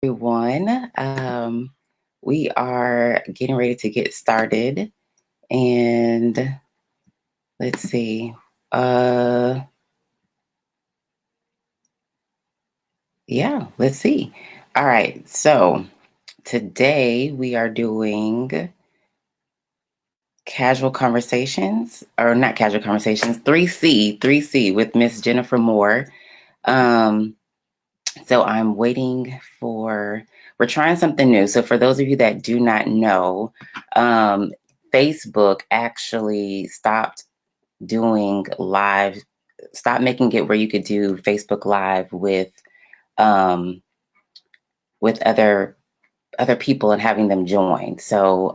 Everyone. We are getting ready to get started, and let's see. Let's see. All right, so today we are doing casual conversations, or not casual conversations, 3C with Miss Jennifer Moore. So I'm waiting we're trying something new. So for those of you that do not know, Facebook actually stopped doing live, stopped making it where you could do Facebook Live um, with other people and having them join. So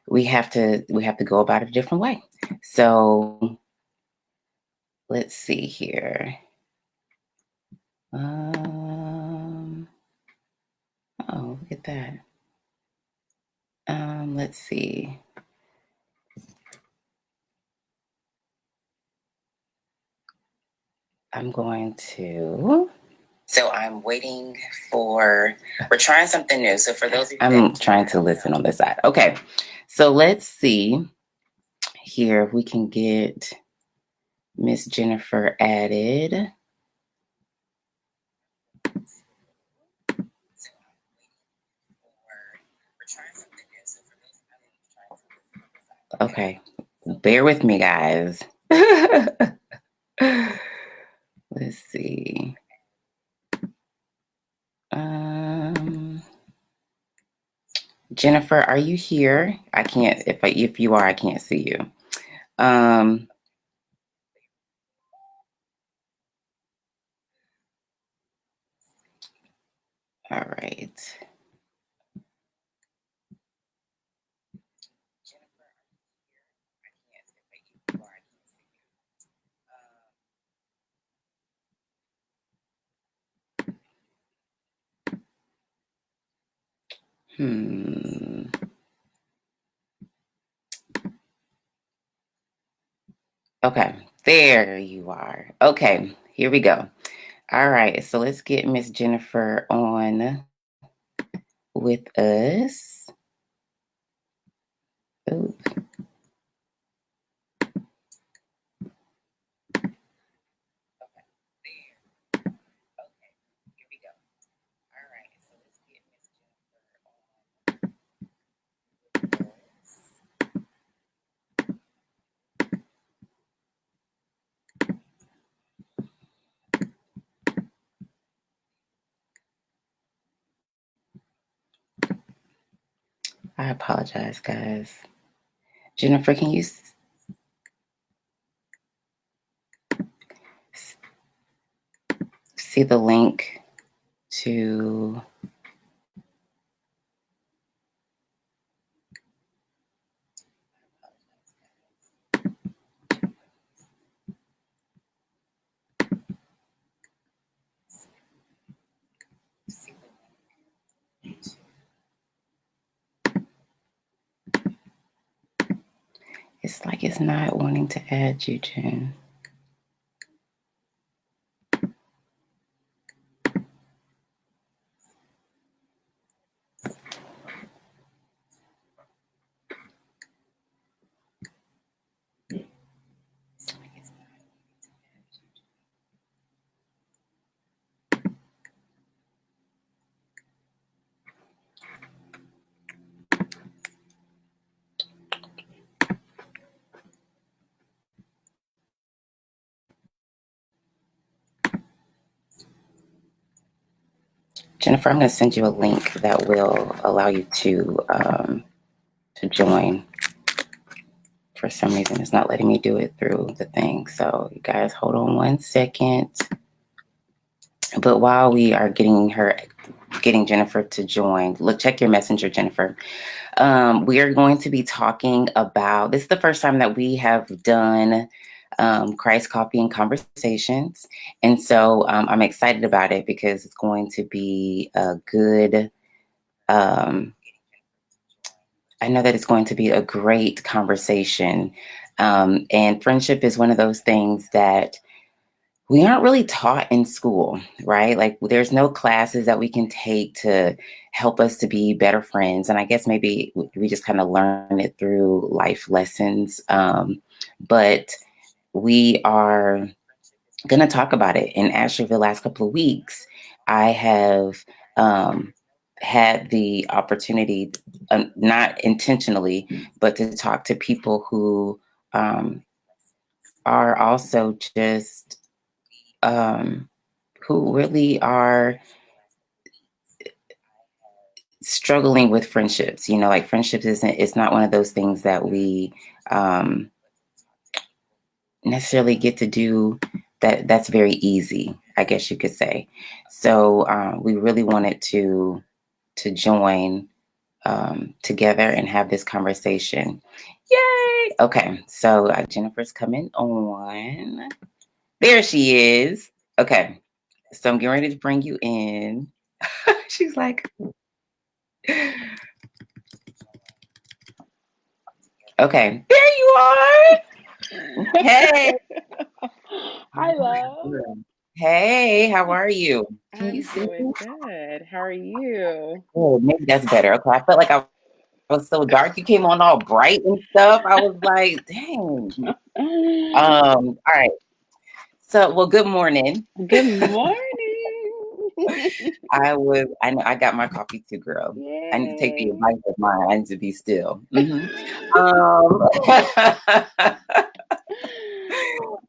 we have to go about it a different way. So let's see here. Oh, look at that. Let's see. I'm going to. So I'm waiting we're trying something new. So for those of you I'm trying to listen on this side. Okay. So let's see here if we can get Miss Jennifer added. Okay. Bear with me, guys. Let's see. Jennifer, are you here? I can't. If you are, I can't see you. All right. Okay, there you are. Okay, here we go. All right, so let's get Miss Jennifer on with us. Oops. I apologize, guys. Jennifer, can you see the link to... It's like it's not wanting to add you, Jen. Jennifer, I'm going to send you a link that will allow you to join. For some reason, it's not letting me do it through the thing. So you guys hold on one second. But while we are getting Jennifer to join, check your messenger, Jennifer. We are going to be talking about, this is the first time that we have done Christ Coffee and Conversations. And so I'm excited about it because it's going to be a good, I know that it's going to be a great conversation. And friendship is one of those things that we aren't really taught in school, right? Like there's no classes that we can take to help us to be better friends. And I guess maybe we just kind of learn it through life lessons. But we are going to talk about it. And actually, for the last couple of weeks, I have um, had the opportunity, not intentionally, but to talk to people who um, are also just um, who really are struggling with friendships. You know, like friendships isn't, it's not one of those things that we um, necessarily get to do that's very easy, I guess you could say. So we really wanted to join together and have this conversation. Yay! Okay, so Jennifer's coming on. There she is. Okay, so I'm getting ready to bring you in. She's like, okay, there you are. Hey. Hi, love. Hey, how are you? Can you I'm see me? doing good. How are you? Oh, maybe that's better. Okay, I felt like I was so dark. You came on all bright and stuff. I was like, dang. All right. So, well, good morning. Good morning. I know I got my coffee too, girl. I need to take the Yay. advice of mine. I need to be still.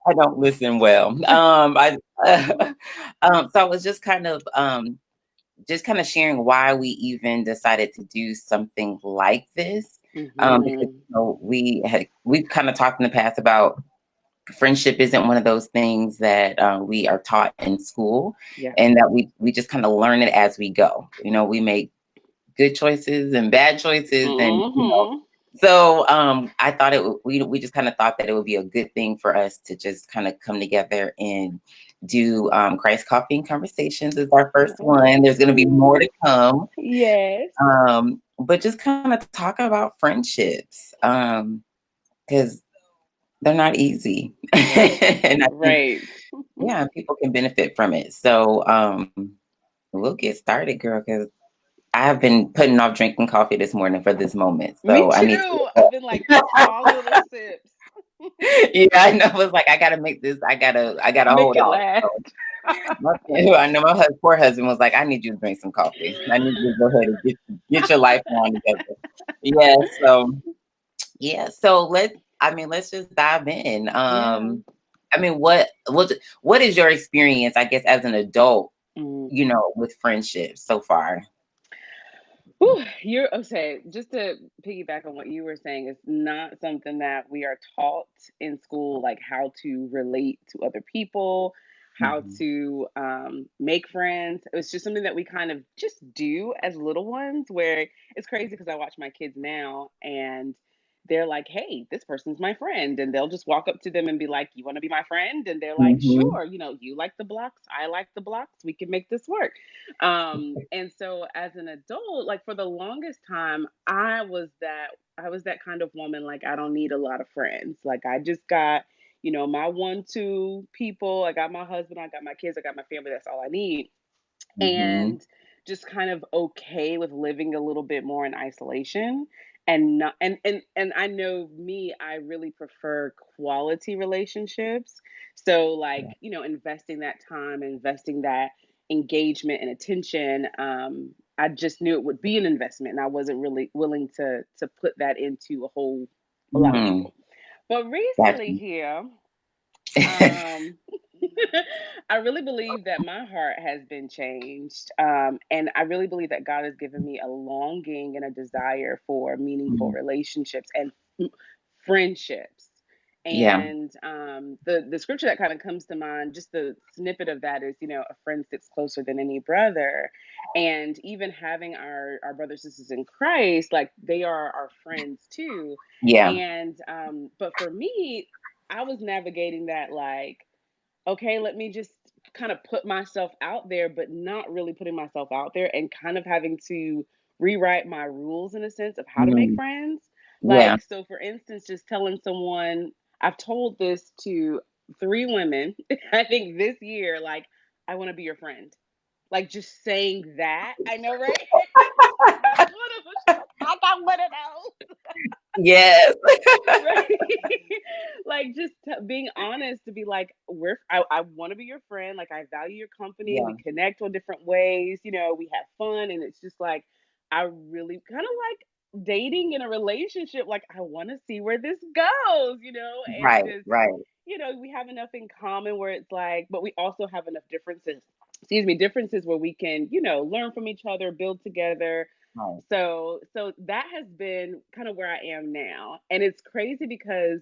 I don't listen well. So I was just kind of sharing why we even decided to do something like this. Because Hmm. we've kind of talked in the past about friendship isn't one of those things that we are taught in school, Yeah. and that we just kind of learn it as we go. You know, we make good choices and bad choices, and Hmm. so I thought we just kind of thought that it would be a good thing for us to just kind of come together and do Christ Coffee and Conversations is our first one. There's going to be more to come, Yes. but just kind of talk about friendships because they're not easy, Right. and I think Right. yeah, people can benefit from it. So we'll get started, girl, because I have been putting off drinking coffee this morning for this moment. Me So I need too. to. I've been like small little sips. Yeah, I know. It was like I gotta make this. I gotta Make hold it off. last. So I know my poor husband was like, I need you to drink some coffee. I need you to go ahead and get your life on together. Yeah. So yeah. So let's just dive in. Yeah. I mean, what is your experience? I guess as an adult, Mm. with friendships so far. Whew, you're okay. Just to piggyback on what you were saying, it's not something that we are taught in school, like how to relate to other people, how Mhm. to make friends. It's just something that we kind of just do as little ones. Where it's crazy because I watch my kids now, and they're like, "Hey, this person's my friend," and they'll just walk up to them and be like, "You want to be my friend?" And they're like, Mhm. "Sure." You like the blocks, I like the blocks. We can make this work. And so as an adult, like for the longest time, I was that kind of woman, like I don't need a lot of friends. Like I just got, my one, two people. I got my husband, I got my kids, I got my family, that's all I need. Mhm. And just kind of okay with living a little bit more in isolation and not and I know me, I really prefer quality relationships. So like, investing that time, investing that engagement and attention, I just knew it would be an investment and I wasn't really willing to put that into a lot of Mhm. people. But recently Gotcha. here, um, I really believe that my heart has been changed. And I really believe that God has given me a longing and a desire for meaningful Mhm. relationships and friendships. Yeah. And the scripture that kind of comes to mind, just the snippet of that is, a friend sticks closer than any brother. And even having our brothers and sisters in Christ, like they are our friends too. Yeah. And but for me, I was navigating that like, okay, let me just kind of put myself out there, but not really putting myself out there and kind of having to rewrite my rules in a sense of how to make Mhm. friends. Yeah. Like, so for instance, just telling someone, I've told this to 3 women, I think this year, like, "I wanna be your friend." Like, just saying that, I know, right? One of 'em, she's like, "I got one of those." Yes. Right? Like, just being honest to be like, I want to be your friend. Like, I value your company. We Yeah, connect on different ways. We have fun. And it's just like, I really kind of like dating in a relationship. Like, I want to see where this goes, and right, just, right, we have enough in common where it's like, but we also have enough differences. Excuse me, differences where we can, learn from each other, build together, right. so that has been kind of where I am now. And it's crazy because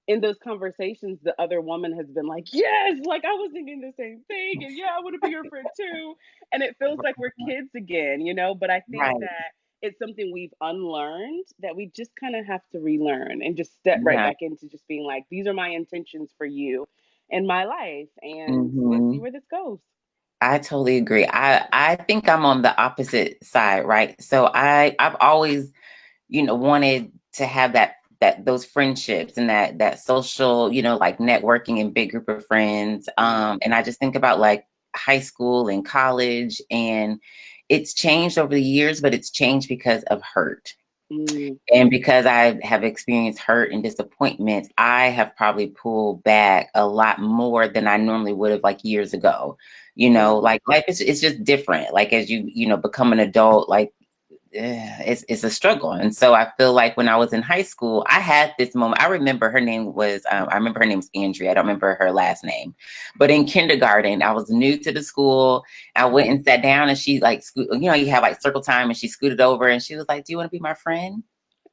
in those conversations, the other woman has been like, "Yes, like I was thinking the same thing. And yeah, I want to be your friend too." And it feels like we're kids again, but I think Right. that it's something we've unlearned that we just kind of have to relearn and just step right Yeah. back into just being like, these are my intentions for you in my life. And let's see Hmm. where this goes. I totally agree. I think I'm on the opposite side, right? So I've always, wanted to have that those friendships and that social, like networking and big group of friends. Mm, And I just think about like high school and college, and it's changed over the years, but it's changed because of hurt. mm, And because I have experienced hurt and disappointment, I have probably pulled back a lot more than I normally would have like years ago. yeah. Like life is it's just different. Like as you become an adult, like it's a struggle. And so I feel like when I was in high school, I had this moment. I remember her name was Andrea. I don't remember her last name. But in kindergarten, I was new to the school. I went and sat down and she like, you have like circle time, and she scooted over and she was like, "Do you want to be my friend?"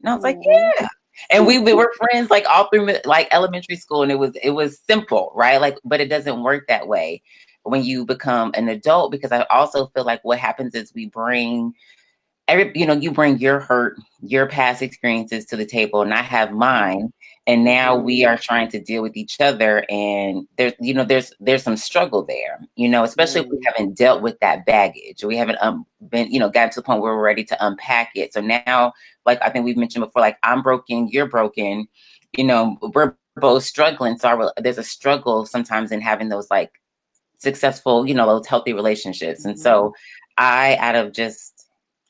And I was like, Aw. "Yeah." And we were friends like all through like elementary school. And it was simple, right? Like, but it doesn't work that way when you become an adult, because I also feel like what happens is we bring you bring your hurt, your past experiences to the table, and I have mine. And now we Mhm. are trying to deal with each other. And there's some struggle there, especially if we Right. haven't dealt with that baggage. We haven't been, gotten to the point where we're ready to unpack it. So now, like I think we've mentioned before, like I'm broken, you're broken, we're both struggling. So there's a struggle sometimes in having those like successful, those healthy relationships. And Mhm. so out of just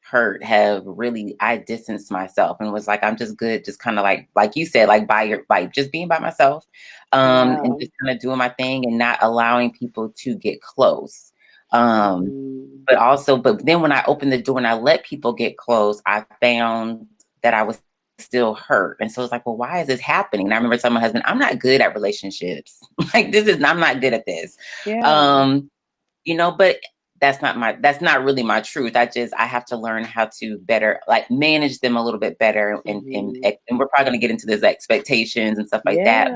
hurt, I distanced myself and was like, I'm just good, just kind of like you said, like just being by myself, and Yeah. just kind of doing my thing and not allowing people to get close. Um, Mhm. but then when I opened the door and I let people get close, I found that I was still hurt. And so it's like, well, why is this happening? And I remember telling my husband, I'm not good at relationships. I'm not good at this. Yeah. Um, but that's not really my truth. I have to learn how to better like manage them a little bit better. Mhm. And we're probably gonna get into this expectations and stuff like that.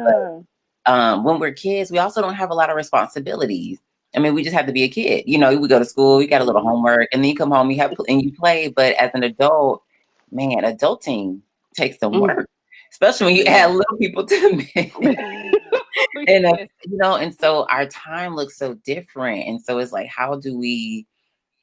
Yeah. When we're kids, we also don't have a lot of responsibilities. I mean, we just have to be a kid. We go to school, we got a little Mhm. homework, and then you come home, and you play. But as an adult, man, adulting takes some Mm. work, especially when you Yeah. add little people to the mix. And Yes. and so our time looks so different. And so it's like, how do we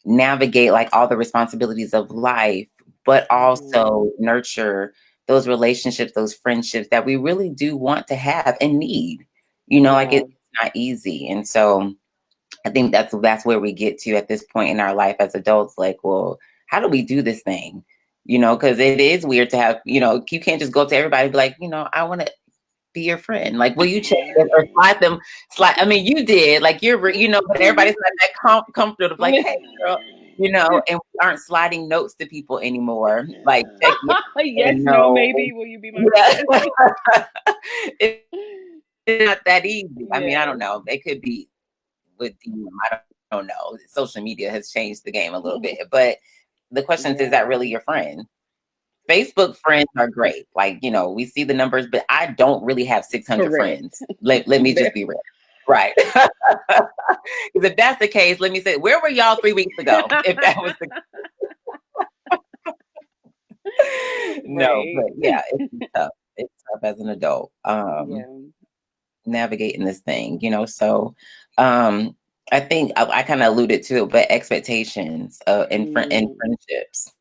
navigate like all the responsibilities of life, but Mhm. also nurture those relationships, those friendships that we really do want to have and need. Like Yeah. it's not easy. And so I think that's where we get to at this point in our life as adults. Like, well, how do we do this thing? Because it is weird to have, you can't just go up to everybody and be like, I want to be your friend. Like, will you check it or slide them? I mean, you did. Like, but everybody's not that comfortable. Like, hey, girl, and we aren't sliding notes to people anymore. Like, check in Yes, and no, no. maybe. Will you be my Yeah. friend? It's not that easy. I mean, I don't Yes. know. They could be with DM. I don't know. Social media has changed the game a little bit. But the question is that Yeah. really your friend? Facebook friends are great. Like, we see the numbers, but I don't really have 600 Correct. friends. Let me just be real. Right. Because if that's the case, let me say, where were y'all 3 weeks ago? If that was the no, but Right. yeah, it's tough. It's tough as an adult, Yeah. navigating this thing, So, um, I think I kind of alluded to it, but expectations in Mm. friendships.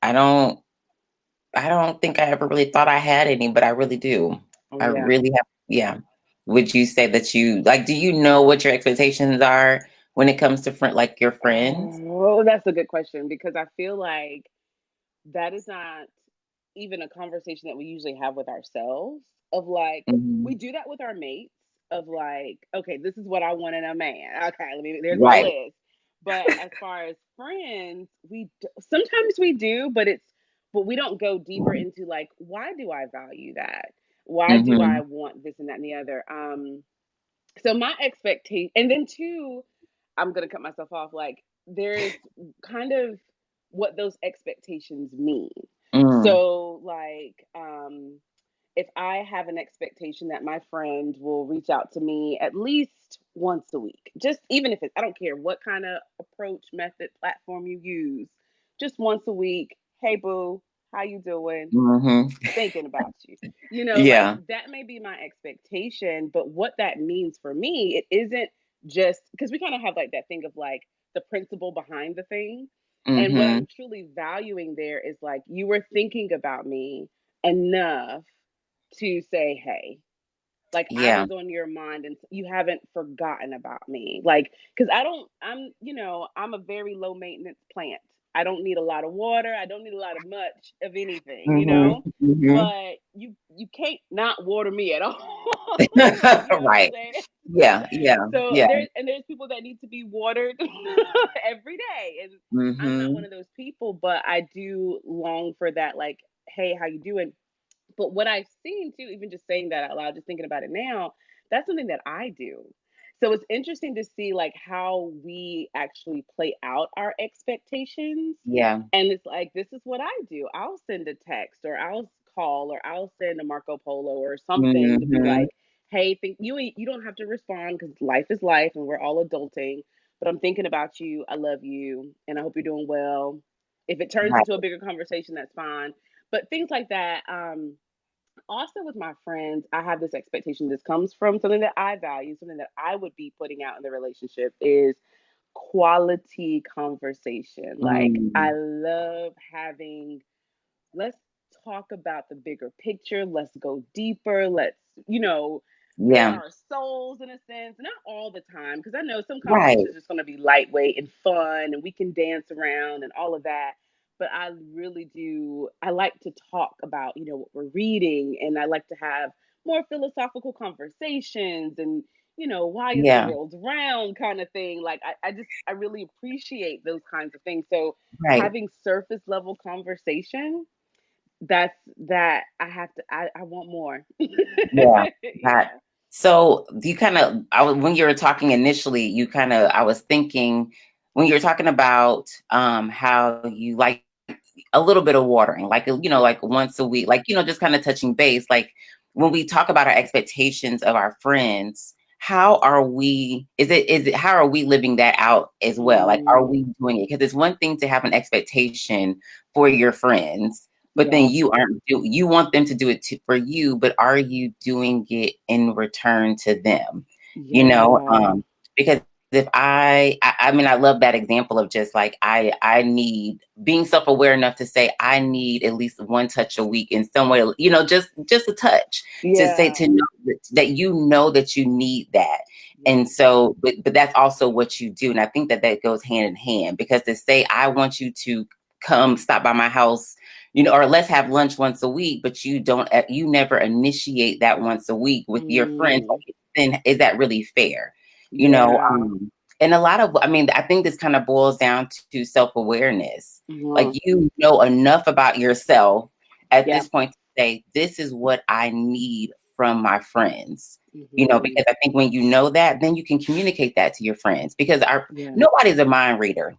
I don't I don't think I ever really thought I had any, but I really do. Oh, I yeah. really have, yeah. would you say that you like, do you know what your expectations are when it comes to like your friends? Oh, that's a good question because I feel like that is not even a conversation that we usually have with ourselves of like we Mhm. do that with our mates of like, okay, this is what I want in a man. Okay, let me there's my Right. list. But as far as friends, sometimes we do, but we don't go deeper into like why do I value that? Why do I Mhm. want this and that and the other? So my expectation, and then two, I'm gonna cut myself off. Like there's kind of what those expectations mean. Mm. So like if I have an expectation that my friend will reach out to me at least once a week, just even if it's, I don't care what kind of approach, method, platform you use, just once a week. Hey boo, how you doing? Mhm. Thinking about you. You know, like Yeah. that may be my expectation, but what that means for me, it isn't just because we kind of have like that thing of like the principle behind the thing. And what I'm Mhm. truly valuing there is like you were thinking about me enough to say, hey, like I Yeah. was on your mind and you haven't forgotten about me. Like, cause I don't, I'm a very low maintenance plant. I don't need a lot of water. I don't need a lot of much of anything, Mhm. Mhm. but you can't not water me at all. You know what I'm Right. saying? Yeah. Yeah. So Yeah. there's people that need to be watered every day. And I'm not one Mhm. of those people, but I do long for that, like, hey, how you doing? But what I've seen too, even just saying that out loud, just thinking about it now, that's something that I do. So it's interesting to see like how we actually play out our expectations. Yeah. And it's like, this is what I do. I'll send a text or I'll call or I'll send a Marco Polo or something to be Mhm. like, hey, you don't have to respond because life is life and we're all adulting. But I'm thinking about you. I love you and I hope you're doing well. If it turns Right. into a bigger conversation, that's fine. But things like that. Also with my friends, I have this expectation. This comes from something that I value, something that I would be putting out in the relationship is quality conversation. Like I Mm. love having, let's talk about the bigger picture, let's go deeper, let's, bare Yeah. our souls in a sense. Not all the time, because I know some Right. conversations are just going to be lightweight and fun and we can dance around and all of that. But I really do, I like to talk about, what we're reading, and I like to have more philosophical conversations and, why is the Yeah. world round kind of thing. Like I really appreciate those kinds of things. So Right. having surface level conversation, that I want more. Yeah. That. Yeah. So you kind of, when you were talking initially, I was thinking when you were talking about how you like a little bit of watering, like, Yeah. like once a week, like, just kind of touching base. Like when we talk about our expectations of our friends, how are we living that out as well? Like, are Mm, we doing it? Because it's one thing to have an expectation for your friends, but then yeah. you want them to do it for you, but are you doing it in return to them? You know, Yeah. because if I mean, I love that example of just like I need being self-aware enough to say I need at least one touch a week in some way, just a touch to say Yeah. to know that that you need that. And Yeah. so, but that's also what you do. And I think that that goes hand in hand, because to say I want you to come stop by my house, or let's have lunch once a week, but you never initiate that once a week with your friends, Mm, like, then is that really fair? You know, yeah. and I mean, I think this kind of boils down to self-awareness. Like Mhm. you know enough about yourself at Yeah. this point to say, this is what I need from my friends. Mhm. Because I think when you know that, then you can communicate that to your friends, because Yeah. nobody's a mind reader.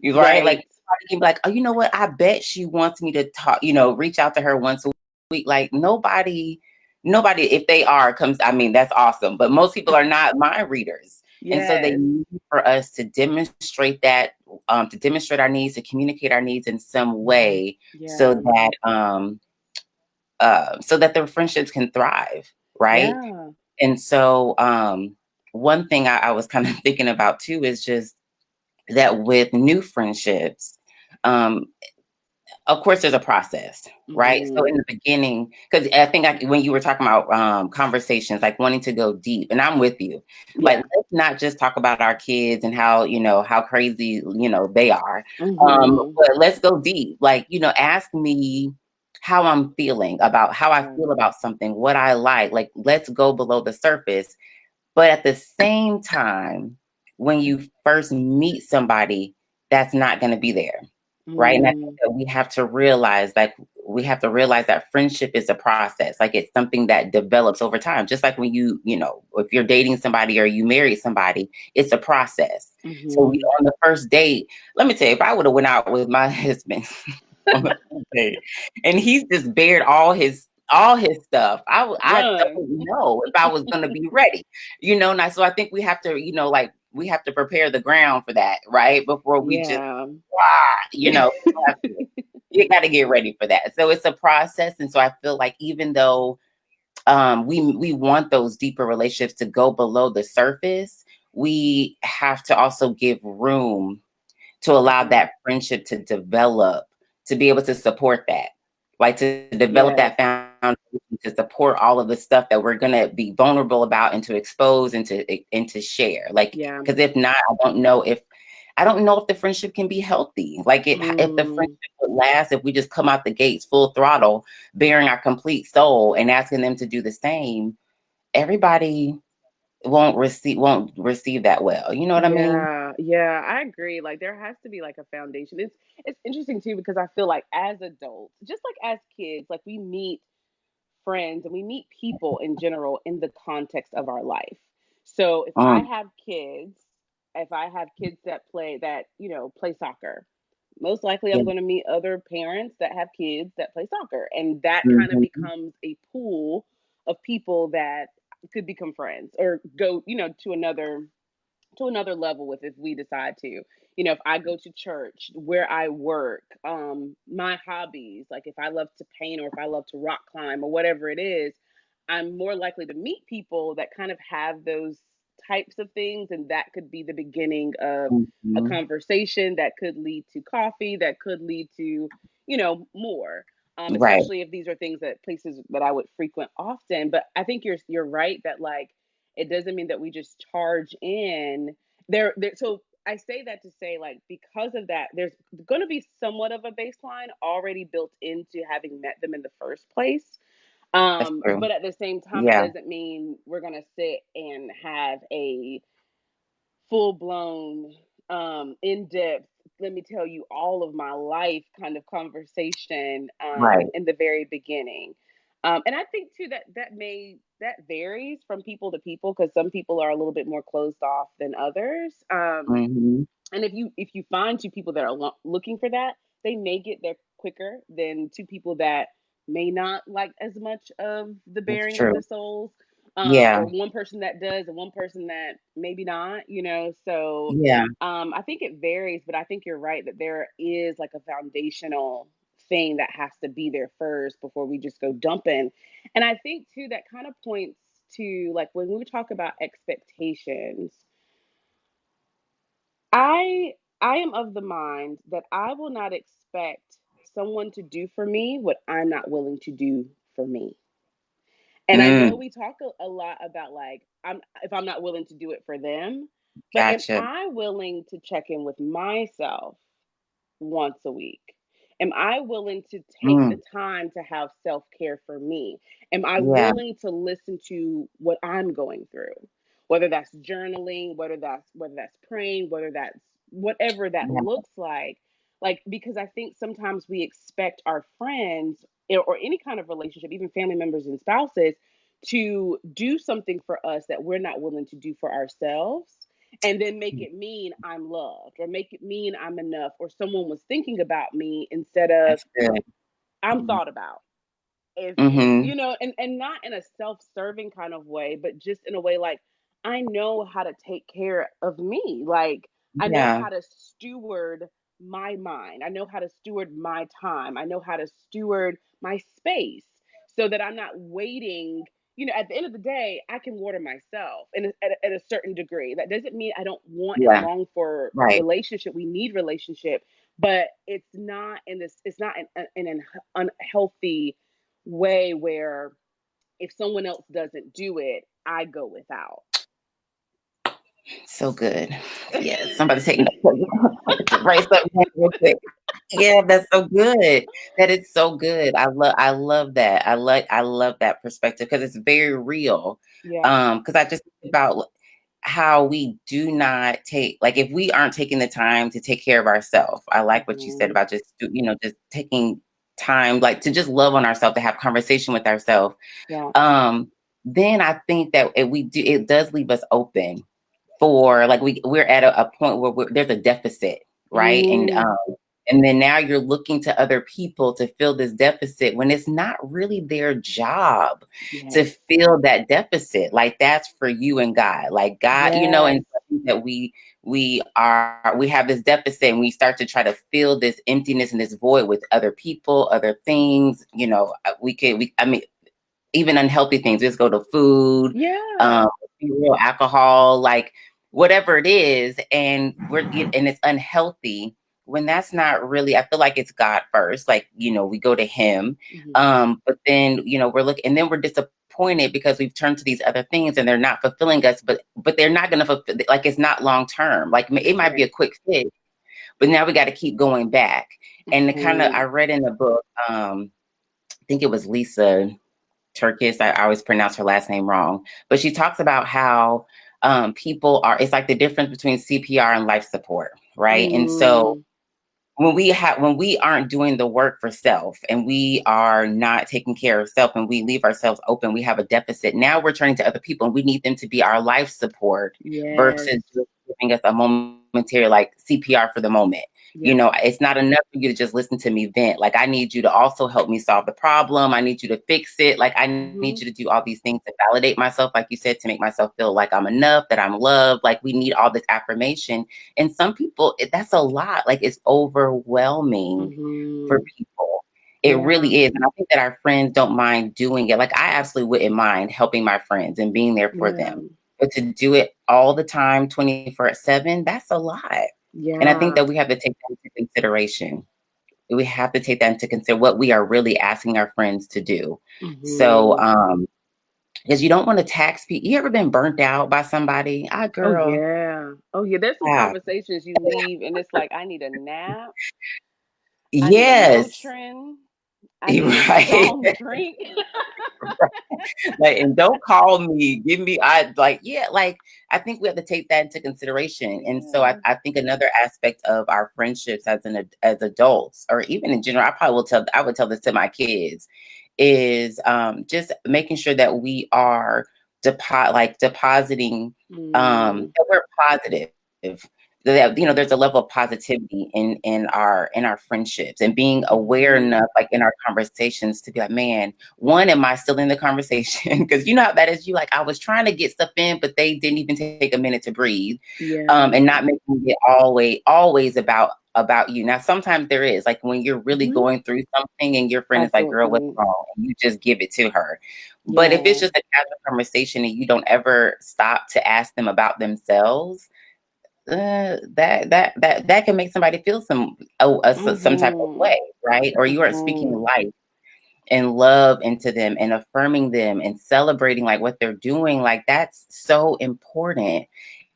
You right? Like Right. somebody can be like, oh, you know what? I bet she wants me to talk, reach out to her once a week. Like nobody, if they are, comes, I mean, that's awesome. But most people are not mind readers. And so they Yes. need for us to demonstrate that, to demonstrate our needs, to communicate our needs in some way Yeah. so that their friendships can thrive. Right. Yeah. And so one thing I was kind of thinking about too is just that with new friendships, um, of course, there's a process, right? So Mhm. in the beginning, because I think when you were talking about conversations, like wanting to go deep, and I'm with you. Like, Yeah. let's not just talk about our kids and how how crazy they are, Mhm. but let's go deep. Like, ask me how I'm feeling about how I Yeah. feel about something, what I like. Like, let's go below the surface. But at the same time, when you first meet somebody, that's not going to be there. Right. And I think Mm. that we have to realize that friendship is a process. Like, it's something that develops over time. Just like when if you're dating somebody or you marry somebody, it's a process. So Mhm. on the first date, let me tell you, if I would have went out with my husband on the first date and he's just bared all his stuff, I Run. don't know if I was gonna be ready. And so I think we have to, like we have to prepare the ground for that, right? Before we just Yeah. we have to, you got to get ready for that. So it's a process, and so I feel like even though we want those deeper relationships to go below the surface, we have to also give room to allow Mhm. that friendship to develop, to be able to support that, like to develop Yes. that foundation to support all of the stuff that we're gonna be vulnerable about and to expose and to share. Like, Yeah. because if not, I don't know if the friendship can be healthy. Like, if the Mm. friendship would last, if we just come out the gates full throttle, bearing our complete soul and asking them to do the same, everybody won't receive that well. You know what I mean? Yeah, yeah, I agree. Like there has to be like a foundation. It's interesting too because I feel like as adults, just like as kids, like we meet friends and we meet people in general in the context of our life. So Mm, if I have kids that play soccer, most likely yeah. I'm going to meet other parents that have kids that play soccer, and that kind of Mhm. becomes a pool of people that could become friends or go, to another level with if we decide to. If I go to church, where I work, my hobbies, like if I love to paint or if I love to rock climb or whatever it is, I'm more likely to meet people that kind of have those types of things. And that could be the beginning of a Mhm. conversation that could lead to coffee, that could lead to, more. Right. Especially if these are things that places that I would frequent often. But I think you're right that like it doesn't mean that we just charge in there. So I say that to say, like, because of that, there's going to be somewhat of a baseline already built into having met them in the first place. That's true. But at the same time, it Yeah. doesn't mean we're going to sit and have a full blown, in depth, let me tell you all of my life kind of conversation Right. in the very beginning. And I think too that varies from people to people because some people are a little bit more closed off than others. Mhm. And if you find two people that are looking for that, they may get there quicker than two people that may not like as much of the That's bearing of the true. souls, Yeah. or one person that does and one person that maybe not. So Yeah. I think it varies, but I think you're right that there is like a foundational thing that has to be there first before we just go dumping. And I think too that kind of points to like when we talk about expectations, I I am of the mind that I will not expect someone to do for me what I'm not willing to do for me. And I know Mm. we talk a lot about like if I'm not willing to do it for them, but am Gotcha. I willing to check in with myself once a week? Am I willing to take the Mm. time to have self care for me? Am I Yeah. willing to listen to what I'm going through? Whether that's journaling, whether that's praying, whether that's whatever that Yeah. looks like. Like because I think sometimes we expect our friends or any kind of relationship, even family members and spouses, to do something for us that we're not willing to do for ourselves and then make it mean I'm loved or make it mean I'm enough or someone was thinking about me instead of That's good. I'm thought about. If Mhm. and not in a self-serving kind of way, but just in a way like I know how to take care of me. Like I know Yeah. how to steward my mind. I know how to steward my time. I know how to steward my space so that I'm not waiting. At the end of the day, I can water myself at a certain degree. That doesn't mean I don't want and Yeah. long for Right. relationship. We need relationship, but it's not in an unhealthy way where if someone else doesn't do it, I go without. So good. Yeah, somebody taking write something down real quick. Yeah, that's so good. That is so good. I love that. I love that perspective because it's very real. Yeah. Because I just think about how we do not take like if we aren't taking the time to take care of ourselves. I like what you said Mhm. about just taking time like to just love on ourselves, to have conversation with ourselves. Yeah. Um, then I think that it does leave us open for like we're at a point where there's a deficit, right? Mm. And then now you're looking to other people to fill this deficit when it's not really their job to Yes. fill that deficit. Like that's for you and God. Like God, Yes. and something that we have this deficit and we start to try to fill this emptiness and this void with other people, other things. I mean, even unhealthy things. Just go to food, Yeah. um, real alcohol, like whatever it is, and it's unhealthy when that's not really. I feel like it's God first. Like we go to Him, Mhm. but then we're looking, and then we're disappointed because we've turned to these other things and they're not fulfilling us. But they're not going to fulfill. Like it's not long term. Like it might be Right. a quick fix, but now we got to keep going back. And the kind of I Mhm. read in the book, I think it was Lisa Turkis. I always pronounce her last name wrong, but she talks about how it's like the difference between CPR and life support, right? And so Mm. when we aren't doing the work for self and we are not taking care of self and we leave ourselves open, we have a deficit. Now we're turning to other people and we need them to be our life support Yes. versus just giving us a momentary like CPR for the moment. Yeah. It's not enough for you to just listen to me vent. Like I need you to also help me solve the problem. I need you to fix it. Like I need Mhm. you to do all these things to validate myself, like you said, to make myself feel like I'm enough, that I'm loved. Like we need all this affirmation. And some people, that's a lot. Like it's overwhelming for Mhm. people. It Yeah. really is. And I think that our friends don't mind doing it. Like I absolutely wouldn't mind helping my friends and being there for Yeah. them. But to do it all the time, 24/7, that's a lot. And I think Yeah. that we have to take that into consideration. We have to take that into consider what we are really asking our friends to do. So, Mhm. because you don't want to tax people. You ever been burnt out by somebody? Ah, Oh, girl. yeah. Oh, yeah, there's some Yeah. conversations you leave, and it's like, "I need a nap. I need a Yes. Motrin. I need a Right. strong drink." Like, and don't call me. Give me. I like. Yeah. Like, I think we have to take that into consideration. And so Yeah. I think another aspect of our friendships as adults, or even in general, I would tell this to my kids, is just making sure that we are depositing Mm. that we're positive. That there's a level of positivity in our friendships and being aware Mhm. enough, like in our conversations, to be like, man, one, am I still in the conversation? Because you know how that is. You like, I was trying to get stuff in, but they didn't even take a minute to breathe, Yeah. and not making it always about you. Now, sometimes there is like when you're really Mhm. going through something, and your friend is like, "Girl, what's Absolutely. wrong?" And you just give it to her. But if it's Yeah. just a casual conversation and you don't ever stop to ask them about themselves, that can make somebody feel some type of Mhm. way, right? Or you aren't speaking Mhm. life and love into them and affirming them and celebrating like what they're doing, like that's so important.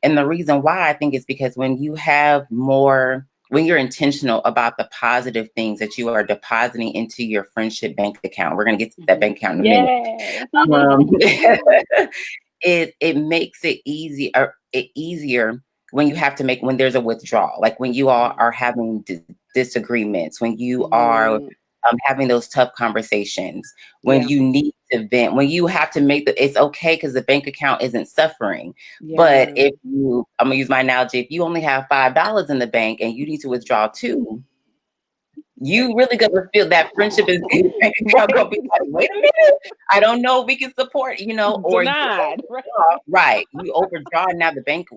And the reason why I think is because when you're intentional about the positive things that you are depositing into your friendship bank account, we're going to get to that Mhm. bank account in a minute. Yeah. um, it makes it easier when you have to make when there's a withdrawal, like when you all Yeah. are having disagreements, when you are Mhm. having those tough conversations, when Yeah. you need to vent, when you have to it's okay because the bank account isn't suffering. But Yeah. if I'm gonna use my analogy, if you only have $5 in the bank and you need to withdraw two, you really gonna feel that friendship is bank account gonna Right. be like, wait a minute, I don't know if we can support, or you Denied. Right. overdraw, right? You overdraw now the bank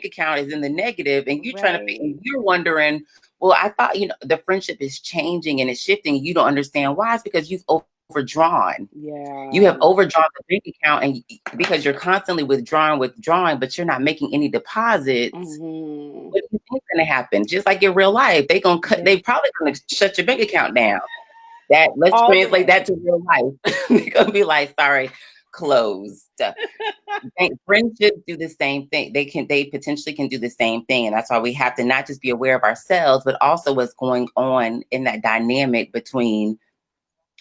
account is in the negative, and you trying to Right. and you're wondering, well, I thought the friendship is changing and it's shifting. You don't understand why. It's because you've overdrawn. You Yeah. have overdrawn the bank account, and because you're constantly withdrawing, but you're not making any deposits. Mm-hmm. What do you think is going to happen? Just like in real life, they Yeah. probably going to shut your bank account down. Let's All the translate way. that to real life. They're going to be like, sorry, closed. Friendships do the same thing. They potentially can do the same thing. And that's why we have to not just be aware of ourselves, but also what's going on in that dynamic between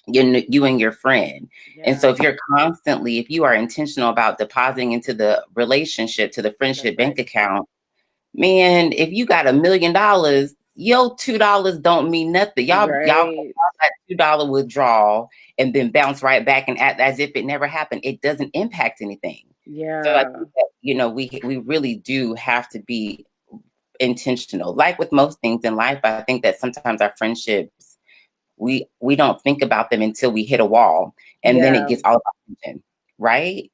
you and your friend. And so if you are intentional about depositing into the relationship, to the friendship bank account, man, if you got $1 million, your $2 don't mean nothing. Y'all got $2 withdrawal and then bounce right back and act as if it never happened. It doesn't impact anything. Yeah. So I think that, we really do have to be intentional. Like with most things in life, I think that sometimes our friendships, we don't think about them until we hit a wall, and then it gets all about attention, right?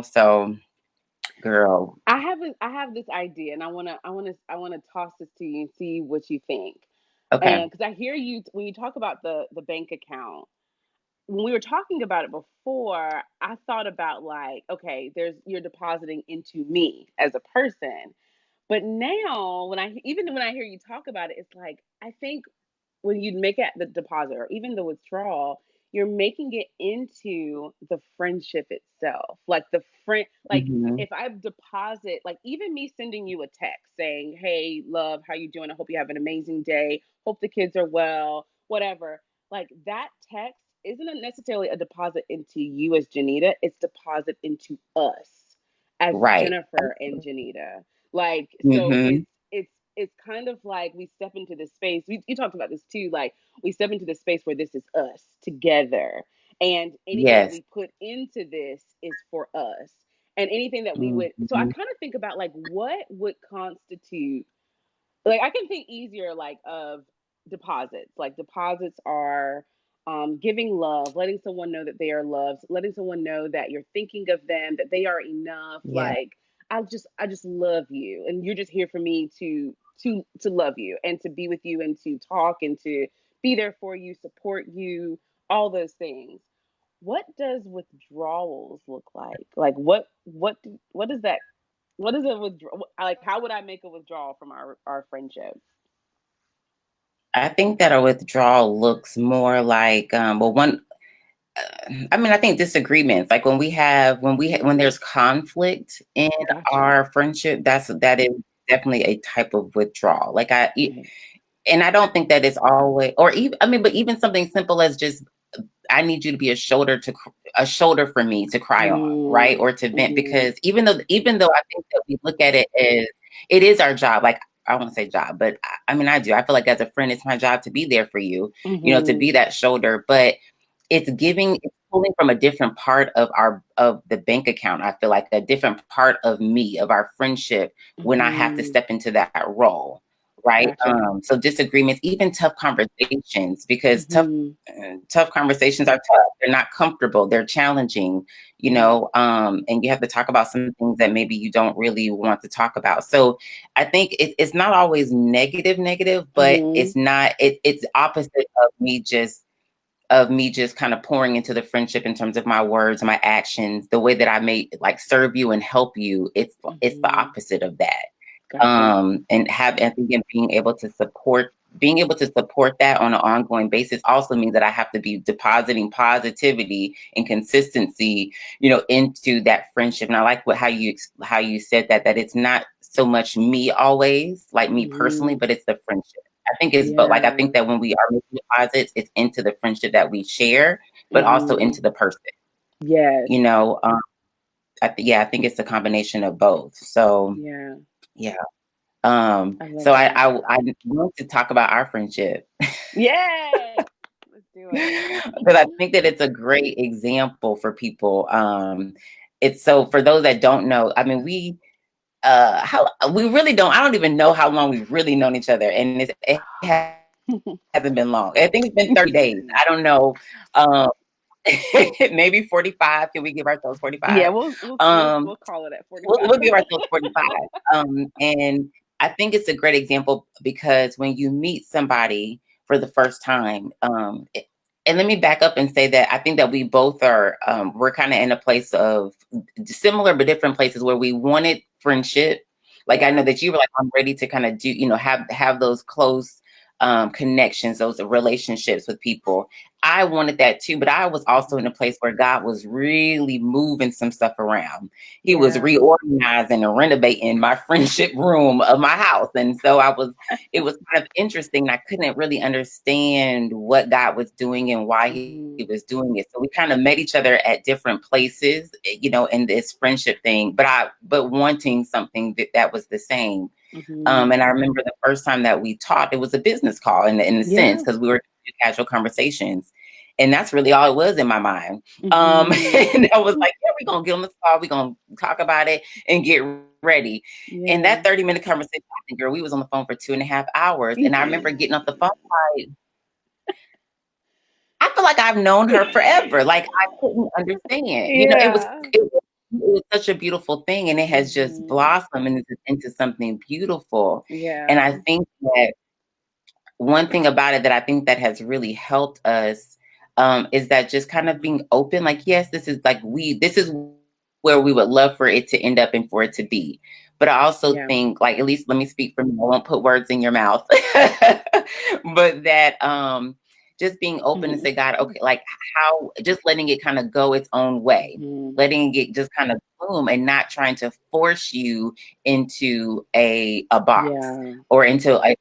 So girl, I have this idea, and I wanna toss this to you and see what you think. okay. And because I hear you when you talk about the bank account. When we were talking about it before, I thought about like, okay, you're depositing into me as a person. But now when I hear you talk about it, it's like I think when you make it the deposit or even the withdrawal, you're making it into the friendship itself. Like the friend, like Mhm. if I deposit, like even me sending you a text saying, "Hey, love, how you doing? I hope you have an amazing day. Hope the kids are well, whatever." Like that text isn't necessarily a deposit into you as Janita. It's deposit into us as Right. Jennifer and Janita. Like so, Mhm. it's kind of like we step into this space. You talked about this too. Like we step into this space where this is us together, and anything that Yes. we put into this is for us, and anything that we would. So I Mhm. kind of think about like what would constitute. Like I can think easier like of deposits. Like deposits are giving love, letting someone know that they are loved, letting someone know that you're thinking of them, that they are enough. Yeah. Like I just love you, and you're just here for me to love you and to be with you and to talk and to be there for you, support you, all those things. What does withdrawals look like? Like what does that what is a withdrawal? Like, how would I make a withdrawal from our friendship? I think that a withdrawal looks more like, I mean, I think disagreements, like when there's conflict in Gotcha. our friendship, that is definitely a type of withdrawal. Right. And I don't think that it's always, or even, I mean, but even something simple as just, I need you to be a shoulder for me to cry on, right? Mm, Or to vent, mhm, because even though I think that we look at it as it is our job, like I won't say job, but I mean, I do. I feel like as a friend, it's my job to be there for you, to mhm, be that shoulder. But it's pulling from a different part of the bank account. I feel like a different part of me, of our friendship, when I have to mhm. step into that role. Right. Gotcha. So disagreements, even tough conversations, because Mhm. tough conversations are tough. They're not comfortable. They're challenging, Right. and you have to talk about some things that maybe you don't really want to talk about. So I think it's not always negative, but Mhm. it's not, it's opposite of me just kind of pouring into the friendship in terms of my words, my actions, the way that I may like serve you and help you. It's the Mhm. opposite of that. Gotcha. I think in being able to support that on an ongoing basis also means that I have to be depositing positivity and consistency, into that friendship. And I like how you said that it's not so much me always, like me personally, Mhm. but it's the friendship. I think it's, but like I think Yeah. that when we are making deposits, it's into the friendship that we share, but also Mhm. into the person. Yes. You know, I think it's a combination of both. So Yeah. yeah. I love So that. I want to talk about our friendship Yes. Let's do it. because I think that it's a great example for people. It's so for those that don't know, I mean, we really don't. I don't even know how long we've really known each other, and it hasn't been long. I think it's been 30 days. I don't know. Um, maybe 45. Can we give ourselves Yeah, 45? we'll call it at We'll 45. we'll give ourselves 45. And I think it's a great example because when you meet somebody for the first time, And let me back up and say that I think that we both are, we're kind of in a place of similar but different places where we wanted friendship. Like I know Yeah. that you were like, I'm ready to kind of do, have those close connections, those relationships with people. I wanted that too, but I was also in a place where God was really moving some stuff around. He was Yeah. reorganizing and renovating my friendship room of my house. And so it was kind of interesting. I couldn't really understand what God was doing and why he Mhm. was doing it. So we kind of met each other at different places, in this friendship thing, but wanting something that was the same. Mhm. And I remember the first time that we talked, it was a business call in a sense, Yeah. because we were doing casual conversations. And that's really all it was in my mind. Mhm. And I was like, yeah, we're going to get on this call. We're going to talk about it and get ready. And Yeah. that 30-minute conversation, I think, girl, we was on the phone for 2.5 hours. And I remember getting off the phone, like, I feel like I've known her forever. Like I couldn't understand. Yeah. It was such a beautiful thing, and it has just Mhm. blossomed into something beautiful. And I Yeah. think that one thing about it that I think that has really helped us, is that just kind of being open. Like, yes, this is where we would love for it to end up and for it to be. But I also Yeah. think, like, at least let me speak for me. I won't put words in your mouth, but that just being open and Mhm. say, God, okay, like how just letting it kind of go its own way, Mhm. letting it just kind of bloom, and not trying to force you into a box Yeah. or into a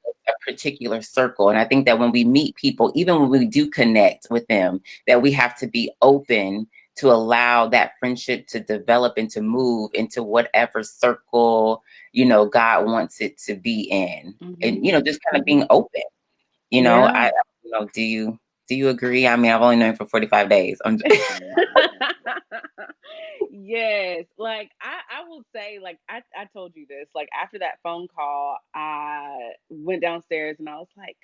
particular circle. And I think that when we meet people, even when we do connect with them, that we have to be open to allow that friendship to develop and to move into whatever circle, God wants it to be in. And, Mhm. just kind of being open, Yeah. I, do you agree? I mean, I've only known you for 45 days. Yes. Like I will say, like I told you this, like after that phone call, I went downstairs and I was like,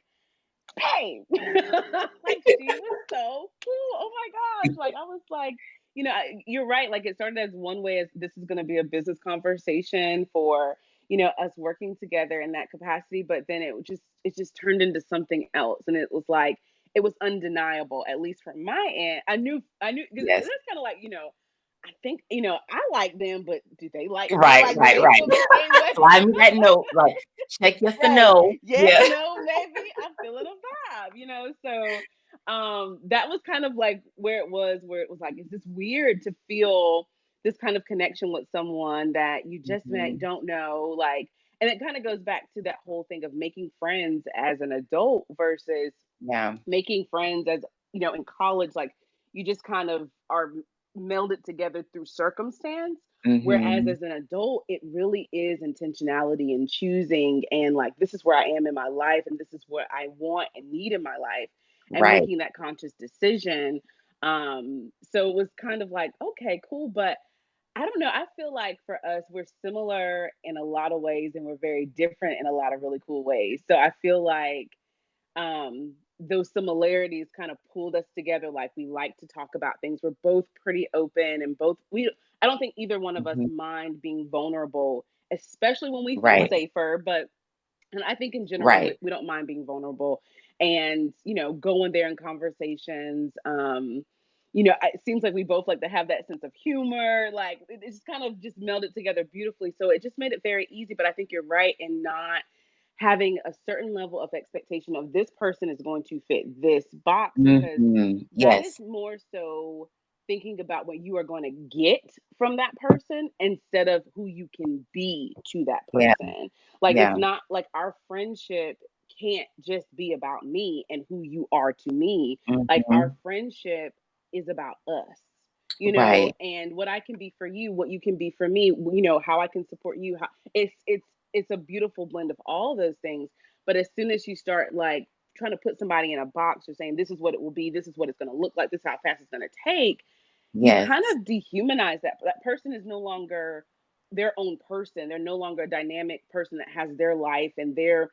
"Hey." Like she was so cool. Oh my gosh. Like I was like, you're right. Like it started as one way as this is gonna be a business conversation for, us working together in that capacity, but then it just turned into something else. And it was like it was undeniable, at least from my end. I knew 'cause Yes. that's kind of like, I think, I like them, but do they like me? Right, Like, do right, they right. feel the same way? Slide me that note, like, check yes or Right. no. Yes, Yeah. no, maybe. I'm feeling a vibe. So that was kind of like where it was like, is this weird to feel this kind of connection with someone that you just met, Mhm. don't know, like, and it kind of goes back to that whole thing of making friends as an adult versus Yeah. making friends as in college, like you just kind of are melded together through circumstance, whereas Mhm. as an adult it really is intentionality and choosing, and like this is where I am in my life and this is what I want and need in my life, and Right. making that conscious decision. So it was kind of like, okay, cool, but I don't know, I feel like for us we're similar in a lot of ways and we're very different in a lot of really cool ways. So I feel like those similarities kind of pulled us together. Like we like to talk about things, we're both pretty open, and both we I don't think either one of us Mhm. mind being vulnerable, especially when we feel Right. safer. But and I think in general we, Right. we don't mind being vulnerable, and going there in conversations. It seems like we both like to have that sense of humor. Like it just kind of just melded together beautifully, so it just made it very easy. But I think you're right in not having a certain level of expectation of this person is going to fit this box, because Mhm. that is Yes. more so thinking about what you are going to get from that person instead of who you can be to that Yeah. person. Like it's Yeah. not like our friendship can't just be about me and who you are to me. Like our Mhm. friendship is about us. Right. And what I can be for you, what you can be for me, how I can support you, how it's a beautiful blend of all those things. But as soon as you start like trying to put somebody in a box or saying this is what it will be, this is what it's going to look like, this is how fast it's going to take, you kind Yes. of dehumanize that person is no longer their own person. They're no longer a dynamic person that has their life and their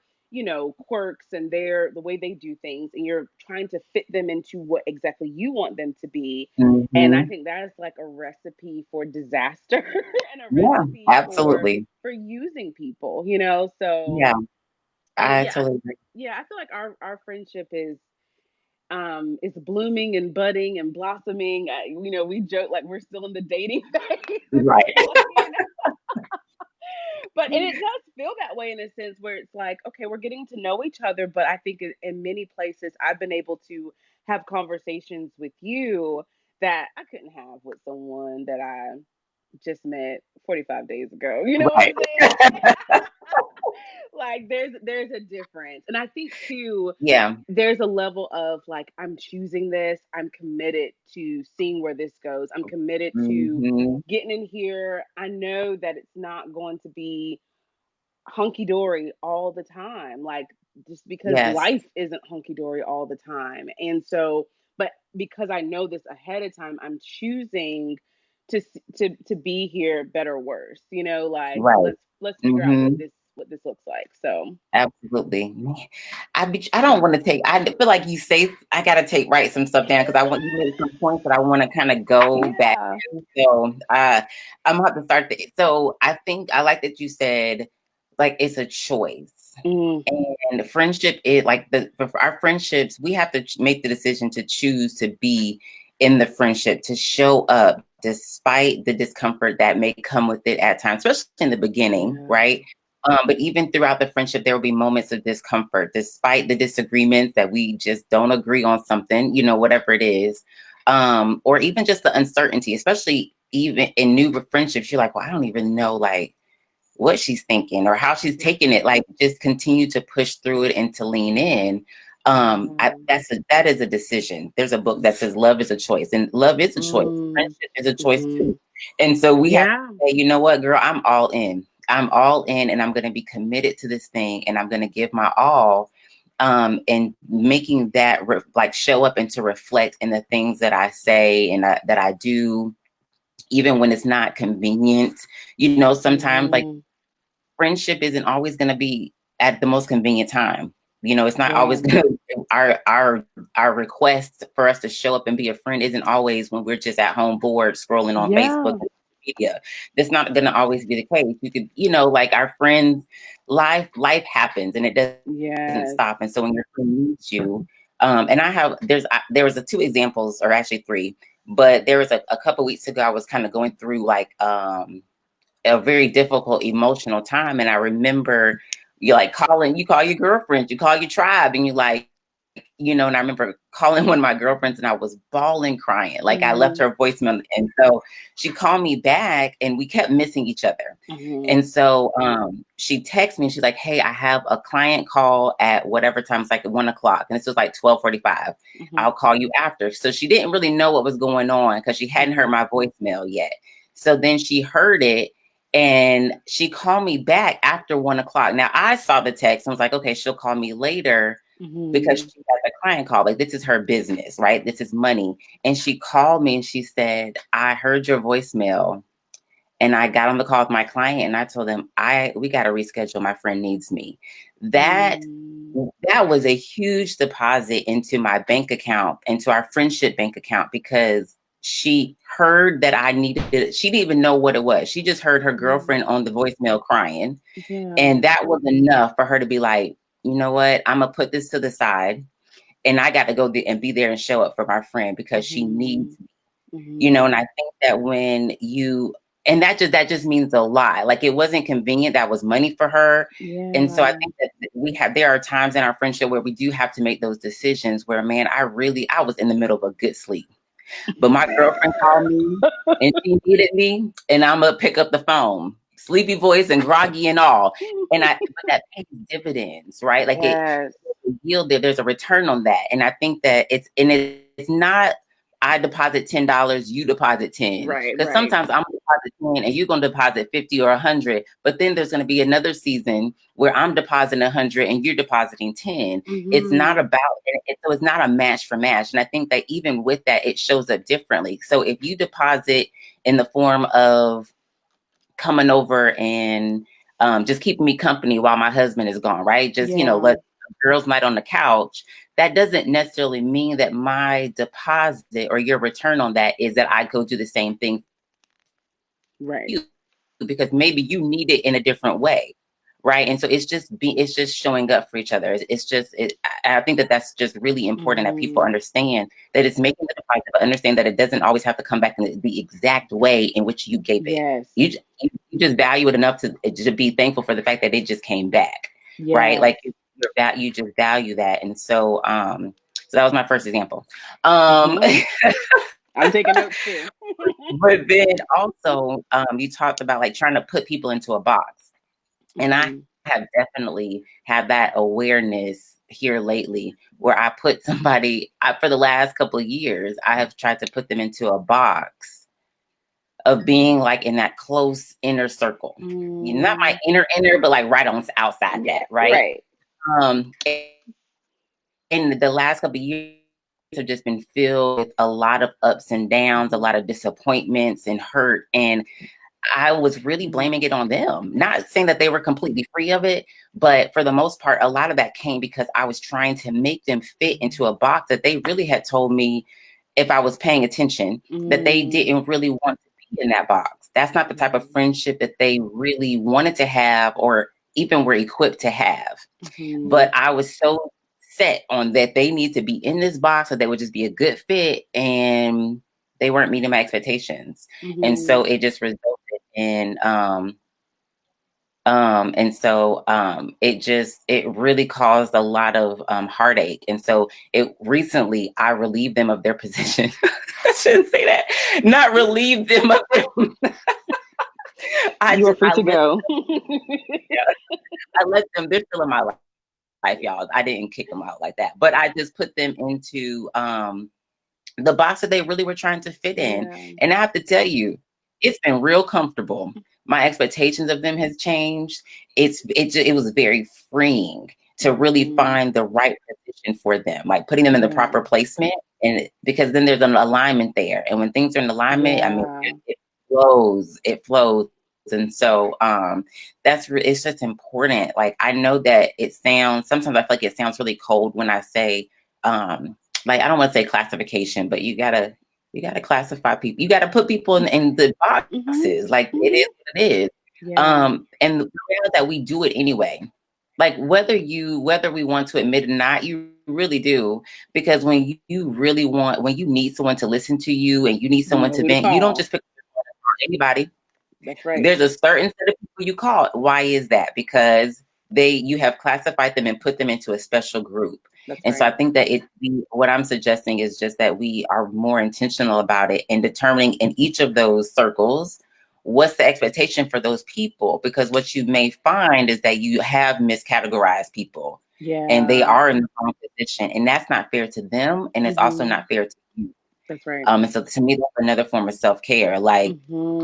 quirks and the way they do things, and you're trying to fit them into what exactly you want them to be. And I Mhm. think that is like a recipe for disaster and a Yeah. recipe Absolutely. for using people. So Yeah. and I yeah, totally agree. I feel like our friendship is is blooming and budding and blossoming. We joke like we're still in the dating phase. Right. you know? But and it does feel that way in a sense where it's like, okay, we're getting to know each other, but I think in many places I've been able to have conversations with you that I couldn't have with someone that I just met 45 days ago. You know what Right. I'm saying? Like there's a difference. And I think too, Yeah. there's a level of like, I'm choosing this. I'm committed to seeing where this goes. I'm committed to Hmm. getting in here. I know that it's not going to be hunky dory all the time. Like, just because Yes. life isn't hunky dory all the time. And so, but because I know this ahead of time, I'm choosing to be here, better or worse. Like, Right. let's figure out Hmm. what this looks like. So Absolutely. I don't want to take, I feel like you say, I got to write some stuff down because you made some points that I want to kind of go back yeah. to. So I'm going to have to start. So I think I like that you said, like, it's a choice. Hmm. And friendship is like for our friendships, we have to make the decision to choose to be in the friendship, to show up despite the discomfort that may come with it at times, especially in the beginning, Yeah. right? But even throughout the friendship, there will be moments of discomfort, despite the disagreements that we just don't agree on something, whatever it is, or even just the uncertainty, especially even in new friendships. You're like, well, I don't even know, like, what she's thinking or how she's taking it. Like, just continue to push through it and to lean in. Yeah. That is a decision. There's a book that says love is a choice, and love is a choice. Mm. Friendship is a choice Hmm. too. And so we have Yeah. to say, you know what, girl, I'm all in. I'm all in, and I'm going to be committed to this thing, and I'm going to give my all. And making that like show up and to reflect in the things that I say and that I do, even when it's not convenient. Sometimes, like, Hmm. friendship isn't always going to be at the most convenient time. It's not always Yeah. going to our request for us to show up and be a friend isn't always when we're just at home bored scrolling on Facebook Yeah. and media. That's not going to always be the case. You could, like, our friends, life happens and it doesn't Yes. stop. And so when your friend needs you, and there was two examples, or actually three, but there was a couple weeks ago I was kind of going through, like, a very difficult emotional time. And I remember you like you call your girlfriends, you call your tribe, and you like, and I remember calling one of my girlfriends and I was bawling, crying. Like, I left Hmm. her voicemail. And so she called me back and we kept missing each other. Hmm. And so she texted me and she's like, hey, I have a client call at whatever time. It's like at 1 o'clock. And this was like 12:45. Hmm. I'll call you after. So she didn't really know what was going on because she hadn't heard Hmm. my voicemail yet. So then she heard it and she called me back after 1 o'clock. Now I saw the text and was like, okay, she'll call me later because Hmm. she had a client call. Like, this is her business, right? This is money. And she called me and she said, I heard your voicemail and I got on the call with my client and I told them, we got to reschedule. My friend needs me. That Hmm. that was a huge deposit into my bank account, into our friendship bank account, because she heard that I needed it. She didn't even know what it was. She just heard her girlfriend on the voicemail crying. Yeah. And that was enough for her to be like, you know what? I'm going to put this to the side and I got to go there and be there and show up for my friend because she Hmm. needs me. Hmm. And I think that and that just means a lot. Like, it wasn't convenient. That was money for her. And so I Yeah. think that there are times in our friendship where we do have to make those decisions where, man, I was in the middle of a good sleep, but my girlfriend called me and she needed me and I'm going to pick up the phone, sleepy voice and groggy and all. But that pays dividends, right? Like, Yes. yielded, there's a return on that. And I think that it's not, I deposit $10, you deposit 10. Right. Because Right. sometimes I'm gonna deposit 10 and you're gonna deposit 50 or 100, but then there's gonna be another season where I'm depositing 100 and you're depositing 10. It's not Hmm. about so it's not a match for match. And I think that even with that, it shows up differently. So if you deposit in the form of coming over and just keeping me company while my husband is gone, right? Just, Yeah. let girls night on the couch. That doesn't necessarily mean that my deposit or your return on that is that I go do the same thing Right. for you, because maybe you need it in a different way. right? And so it's just showing up for each other. I think that that's just really important that people Mhm. understand that it's making the device, but understand that it doesn't always have to come back in the exact way in which you gave it. Yes. You just value it enough to be thankful for the fact that it just came back, right? Yes. Like you just value that. And so that was my first example. Mhm. I'm taking notes too. But then also, you talked about like trying to put people into a box. And I Mhm. have definitely had that awareness here lately where I put for the last couple of years, I have tried to put them into a box of being like in that close inner circle. Not my Mm. inner, but like right on outside Yeah, that, right? right. Um, in the last couple of years have just been filled with a lot of ups and downs, a Mhm. lot of disappointments and hurt. And I was really Mhm. blaming it on them. Not saying that they were completely free of it, but for the most part, a lot of that came because I was trying to make them fit into a box that they really had told me, if I was paying attention, that they Mm. didn't really want to be in that box. That's not the type of Mhm. friendship that they really wanted to have or even were equipped to have. Mhm. But I was so set on that they need to be in this box so they would just be a good fit, and they weren't meeting my expectations. And so Mhm. it just resulted in it really caused a lot of heartache. And so it recently I relieved them of their position. I shouldn't say that. Not relieve them of their You are free I to let go. yeah, I let them, they're still in my life, y'all. I didn't kick them out like that. But I just put them into the box that they really were trying to fit in. Yeah. And I have to tell you, it's been real comfortable. My expectations of them has changed. It was very freeing to really Mhm. find the right position for them, like putting them in the Yeah. proper placement. And because then there's an alignment there. And when things are in alignment, I mean, Yeah. it flows. And so it's just important. Like I know that sometimes I feel like it sounds really cold when I say like I don't want to say classification, but you gotta classify people. You gotta put people in the Mhm. boxes. Like it Mhm. is what it is. Yeah. And the reality that we do it anyway. Like whether we want to admit it or not, you really do. Because when you need someone to listen to you and you need You someone know to who to vent, you don't call. just pick up anybody. That's right. There's a certain set of people you call. Why is that? Because you have classified them and put them into a special group. That's And so I right. think that what I'm suggesting is just that we are more intentional about it and determining in each of those circles what's the expectation for those people. Because what you may find is that you have miscategorized people and they Yeah. are in the wrong position. And that's not fair to them. And it's also Mhm. not fair to you. That's right. And so to me, that's another form of self-care. Like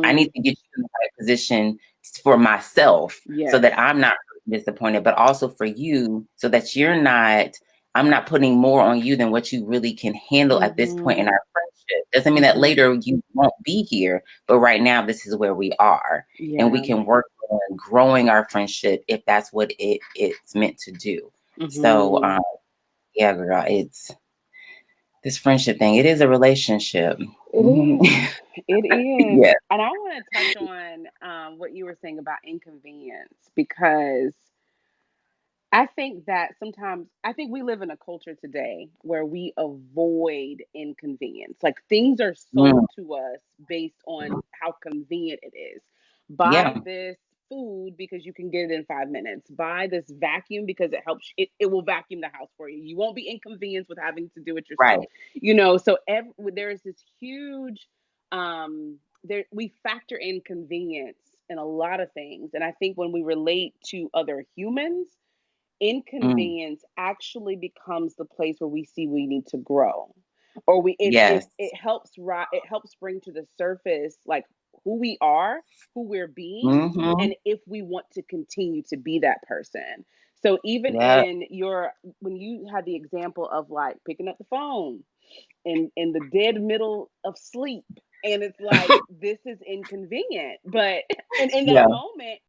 I need Mhm. to get you in the right position for myself so Yes. that I'm not disappointed, but also for you so that I'm not putting more on you than what you really can handle at this point in Mhm. our friendship. Doesn't mean that Mhm. later you won't be here, but right now this is where we are. And we Yeah. can work on growing our friendship if that's what it's meant to do. So Mhm. yeah, girl, it's this friendship thing. It is a relationship. It Mhm. is. It is. Yeah. And I want to touch on what you were saying about inconvenience because I think we live in a culture today where we avoid inconvenience. Like things are Mm, sold to us based on how convenient it is. Buy yeah. this food because you can get it in 5 minutes. Buy this vacuum because it will vacuum the house for you. You won't be inconvenienced with having to do it yourself. Right. So there is this huge there we factor in convenience in a lot of things. And I think when we relate to other humans, Mm, inconvenience actually becomes the place where we see we need to grow, or yes. it helps bring to the surface like who we are, who we're being, Mhm. and if we want to continue to be that person. So even Yeah. in your when you had the example of like picking up the phone in the dead middle of sleep, and it's like this is inconvenient, but and in that Yeah. moment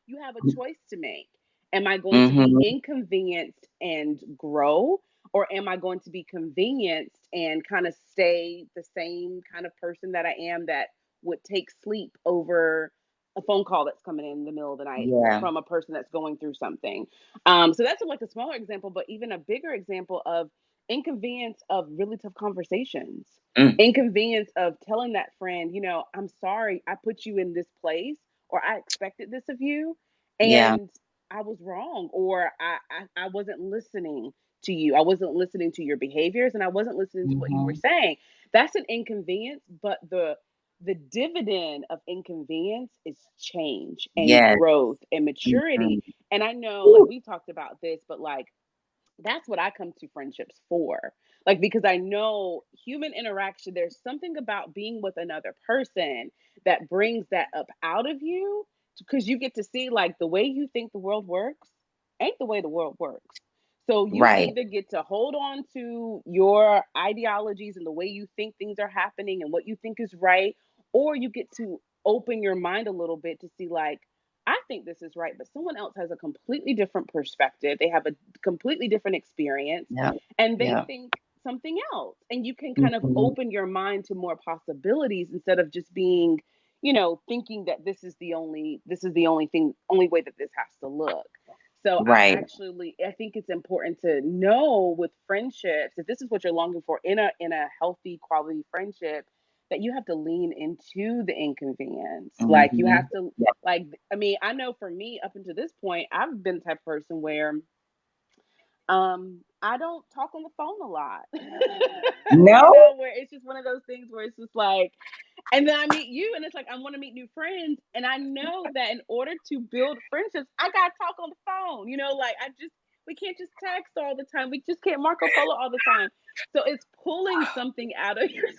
you have a choice to make. Am I going to be Mhm. inconvenienced and grow? Or am I going to be convenienced and kind of stay the same kind of person that I am that would take sleep over a phone call that's coming in the middle of the night Yeah. from a person that's going through something. So that's like a smaller example, but even a bigger example of inconvenience of really tough conversations, Mm. inconvenience of telling that friend, you know, I'm sorry I put you in this place, or I expected this of you, Yeah. and I was wrong, or I wasn't listening to you. I wasn't listening to your behaviors, and I wasn't listening to what you were Mhm. saying. That's an inconvenience, but the dividend of inconvenience is change and Yes. growth and maturity. Mhm. And I know, like, Ooh. we talked about this, but like, that's what I come to friendships for. Like, because I know human interaction, there's something about being with another person that brings that up out of you, because you get to see, like, the way you think the world works ain't the way the world works. So you Right. either get to hold on to your ideologies and the way you think things are happening and what you think is right, or you get to open your mind a little bit to see, like, I think this is right, but someone else has a completely different perspective. They have a completely different experience, Yeah. and they Yeah. think something else. And you can kind of Mhm. open your mind to more possibilities instead of just being, you know, thinking that this is the only thing, only way that this has to look. So Right. I think it's important to know with friendships, if this is what you're longing for in a healthy quality friendship, that you have to lean into the inconvenience. Like, you Mhm. have to, Yeah. like, I mean, I know for me, up until this point, I've been the type of person where I don't talk on the phone a lot. You No? know, where it's just one of those things where it's just like, and then I meet you, and it's like I want to meet new friends, and I know that in order to build friendships, I gotta talk on the phone. You know, like, we can't just text all the time. We just can't Marco Polo all the time. So it's pulling something out of your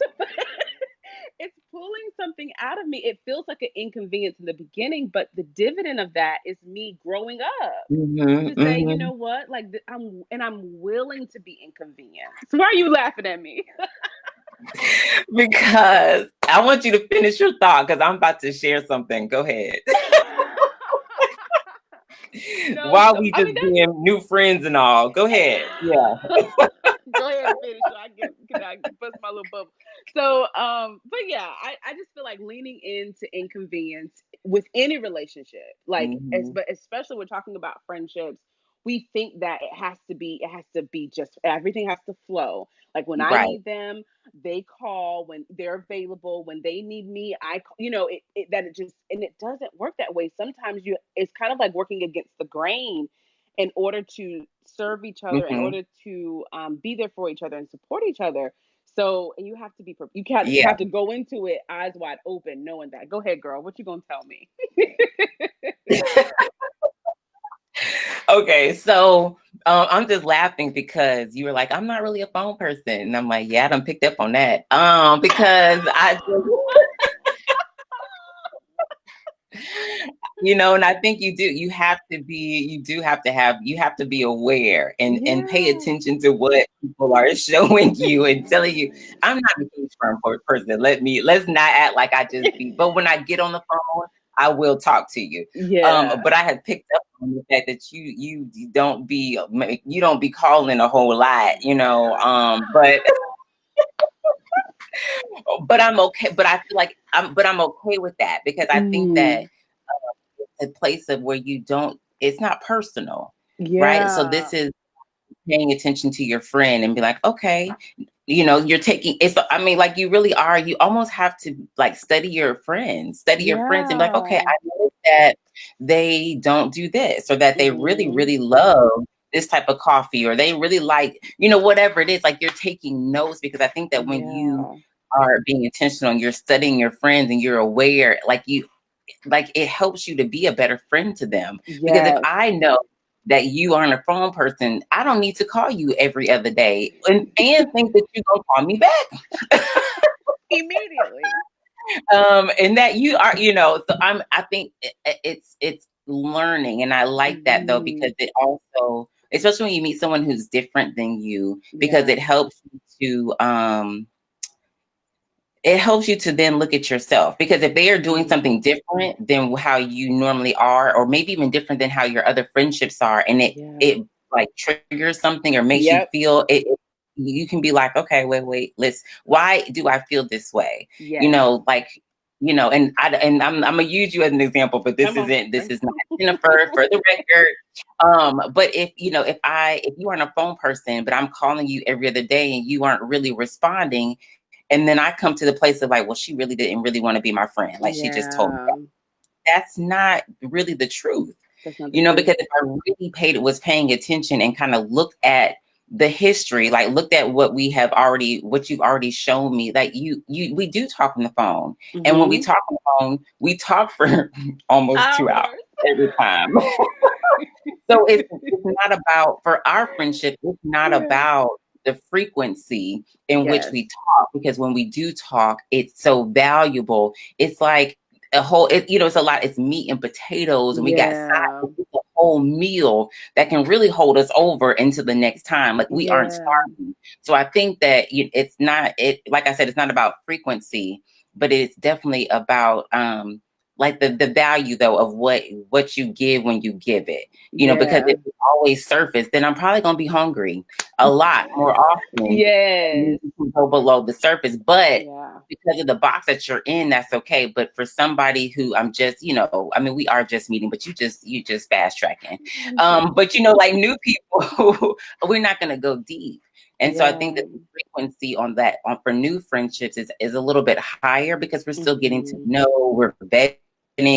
it's pulling something out of me. It feels like an inconvenience in the beginning, but the dividend of that is me growing up Mhm. to say, you Mhm. know what, like, I'm willing to be inconvenienced. Why are you laughing at me? Because I want you to finish your thought because I'm about to share something. Go ahead. No, While so we I just mean being new friends and all. Go ahead. Yeah. go ahead and finish so I can bust my little bubble. So, but yeah, I just feel like leaning into inconvenience with any relationship, like, Mhm. but especially we're talking about friendships, we think that it has to be just everything has to flow. Like, when I Right. need them, they call. When they're available, when they need me, I call. You know, it just, and it doesn't work that way. Sometimes it's kind of like working against the grain in order to serve each other, in Mhm. order to be there for each other and support each other. So, and you have to you Yeah. have to go into it eyes wide open, knowing that. Go ahead, girl. What you gonna tell me? Okay. So I'm just laughing because you were like, I'm not really a phone person. And I'm like, yeah, I done picked up on that. Because I just and I think you have to be aware and pay Yeah. attention to what people are showing you and telling you. I'm not a huge person. Let's not act like I just be, but when I get on the phone, I will talk to you. Yeah. But I had picked up on the fact that you don't be calling a whole lot, but I'm okay. But I feel like I'm okay with that because I think that Mm, a place of where you don't it's not personal, right? So yeah. this is paying attention to your friend and be like, okay, you're taking it's I mean, like you really are, you almost have to like study your friends and be like, okay, Yeah. I know that they don't do this or that they really, Hmm. really love this type of coffee or they really like, whatever it is, like you're taking notes because I think that when you Yeah. are being intentional and you're studying your friends and you're aware, like it helps you to be a better friend to them. Because if Yes. I know that you aren't a phone person, I don't need to call you every other day and think that you're gonna call me back. Immediately. And that you are, so I think it's learning. And I like that though, Hmm. because it also, especially when you meet someone who's different than you, because Yeah. it helps you to then look at yourself because if they are doing Hmm. something different than how you normally are, or maybe even different than how your other friendships are, and Yeah. it like triggers something or makes you Yep. feel you can be like, okay, wait, why do I feel this way? Yes. Like I'm gonna use you as an example, but this Come on. is not Jennifer for the record. But if you aren't a phone person, but I'm calling you every other day and you aren't really responding, and then I come to the place of like, well, she really didn't really want to be my friend. Like she just told me Yeah. that's not really the truth. That's not the truth. Because if I really was paying attention and kind of looked at the history, like looked at what you've already shown me, like we do talk on the phone. And when we Mhm. talk on the phone, we talk for almost 2 hours every time. So it's not about, for our friendship, it's not Yeah. about the frequency in which Yes. we talk, because when we do talk, it's so valuable. It's like it's a lot, it's meat and potatoes, and we got sides. It's a whole meal that can really hold us over into the next time. Like we aren't starving. So I think that it's not, like I said, it's not about frequency, but it's definitely about like the value though of what you give when you give it. Because if it's always surface, then I'm probably gonna be hungry a lot more often. Yes. Go below the surface, but because of the box that you're in, that's okay. But for somebody who I'm just, we are just meeting, but you just fast tracking. But like new people, we're not gonna go deep. And so I think that the frequency on that for new friendships is a little bit higher, because we're still getting to know, we're vetting,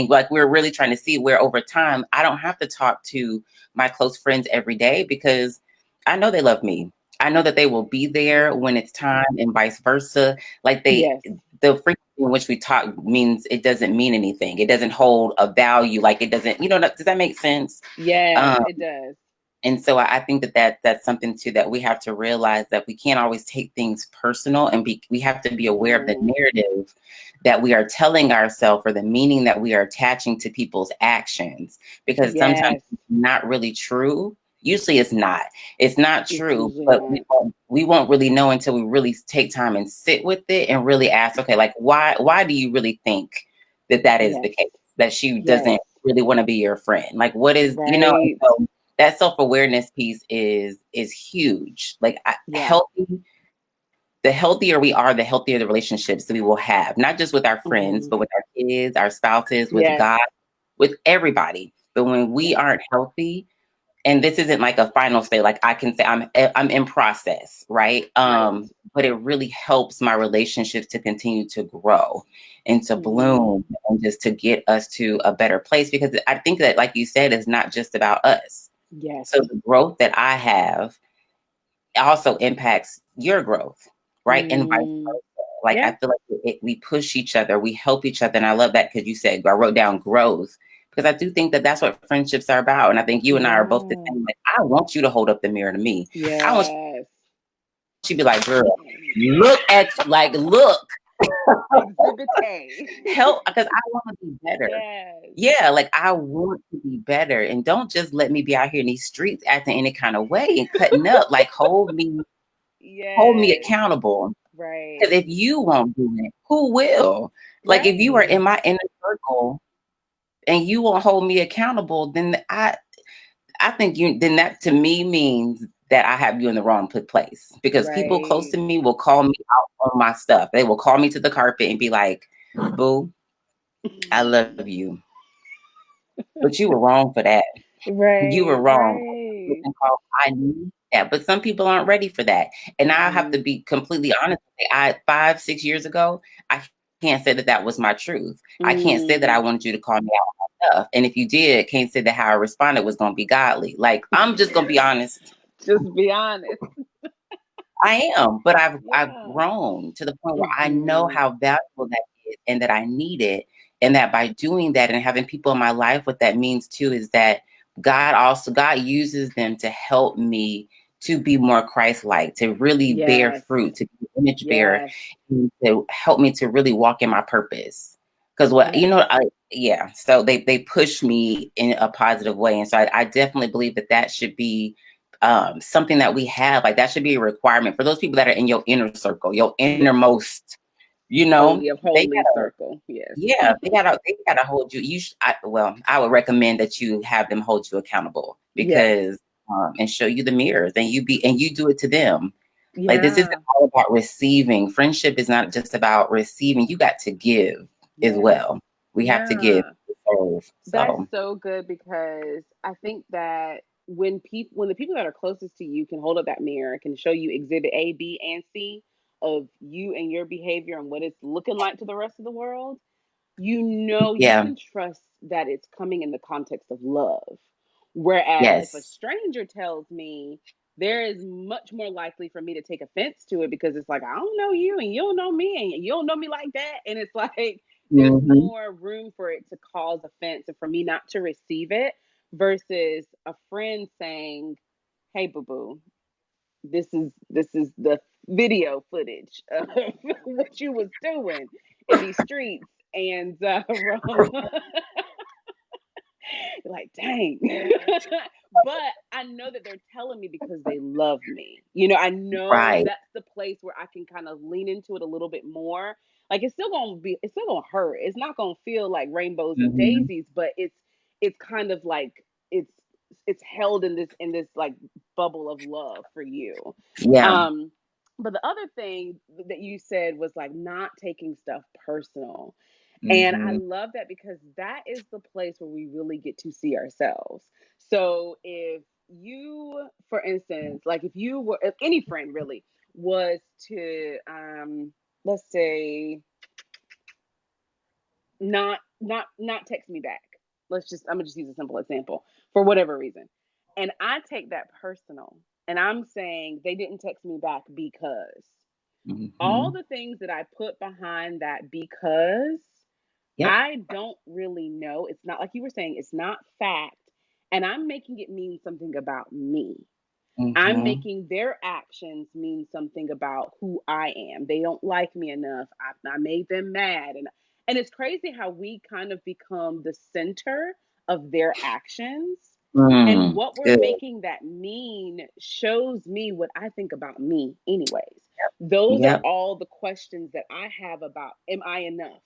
like we're really trying to see where over time I don't have to talk to my close friends every day, because I know they love me. I know that they will be there when it's time, and vice versa. Like the frequency in which we talk means it doesn't mean anything. It doesn't hold a value. Like it doesn't, does that make sense? Yeah, it does. And so I think that's something too that we have to realize, that we can't always take things personal, and we have to be aware of the narrative that we are telling ourselves, or the meaning that we are attaching to people's actions, because sometimes it's not really true. Usually it's not. It's not true, but we won't really know until we really take time and sit with it and really ask, okay, like why do you really think that is the case? That she doesn't really want to be your friend? Like what is, so that self-awareness piece is huge. Like the healthier we are, the healthier the relationships that we will have, not just with our friends, but with our kids, our spouses, with God, with everybody. But when we aren't healthy, and this isn't like a final state, like I can say I'm in process, right? But it really helps my relationships to continue to grow and to bloom, and just to get us to a better place, because I think that, like you said, it's not just about us. So the growth that I have also impacts your growth, right? And vice versa. Like I feel like we push each other, we help each other, and I love that, because you said, I wrote down growth, because I do think that that's what friendships are about. And I think you and I are both the same. Like I want you to hold up the mirror to me. I want you to be like, girl, look. Exhibit A. Help, because I want to be better. Yeah, like I want to be better, and don't just let me be out here in these streets acting any kind of way and cutting up. Like hold me accountable. Right. Because if you won't do it, who will? Like if you are in my inner circle and you won't hold me accountable, then I think then that to me means that I have you in the wrong place, because people close to me will call me out on my stuff. They will call me to the carpet and be like, boo, I love you, but you were wrong for that. You were wrong. I need that, but some people aren't ready for that. And I have to be completely honest. 5-6 years ago, I can't say that was my truth. I can't say that I wanted you to call me out on my stuff. And if you did, can't say that how I responded was going to be godly. Like, I'm just going to be honest. Just be honest. I am, but I've grown to the point where I know how valuable that is, and that I need it. And that by doing that and having people in my life, what that means too is that God uses them to help me to be more Christ-like, to really bear fruit, to be an image bearer, and to help me to really walk in my purpose. Because so they push me in a positive way. And so I definitely believe that should be something that we have. Like that should be a requirement for those people that are in your inner circle, your innermost, holy circle. Yeah, they gotta hold you. I would recommend that you have them hold you accountable, because and show you the mirrors, and you do it to them. Like this isn't all about receiving. Friendship is not just about receiving. You got to give. as Yeah. well. We have to give Yeah. to serve. That's So so good because I think that when the people that are closest to you can hold up that mirror, can show you exhibit A, B, and C of you and your behavior and what it's looking like to the rest of the world, you know you yeah, can trust that it's coming in the context of love. Whereas if a yes. stranger tells me, there is much more likely for me to take offense to it because it's like, I don't know you and you don't know me and you don't know me like that. And it's like, there's Hmm. more room for it to cause offense and for me not to receive it versus a friend saying, hey, boo boo, this is the video footage of what you was doing in these streets and from like, dang. But I know that they're telling me because they love me. I know Right. that's the place where I can kind of lean into it a little bit more. Like it's still gonna hurt. It's not gonna feel like rainbows and Hmm. daisies, but it's kind of like it's held in this like bubble of love for you. Yeah. Um, but the other thing that you said was like not taking stuff personal. And I Hmm. love that because that is the place where we really get to see ourselves. So if you, for instance, like if any friend really was to, let's say, not text me back. I'm gonna just use a simple example for whatever reason, and I take that personal, and I'm saying they didn't text me back because all Hmm. the things that I put behind that because Yep. I don't really know. It's not like you were saying, it's not fact. And I'm making it mean something about me. I'm Hmm. making their actions mean something about who I am. They don't like me enough. I made them mad. And it's crazy how we kind of become the center of their actions. And what we're Good. making that mean shows me what I think about me, anyways. Those are Yep. all the questions that I have about, am I enough?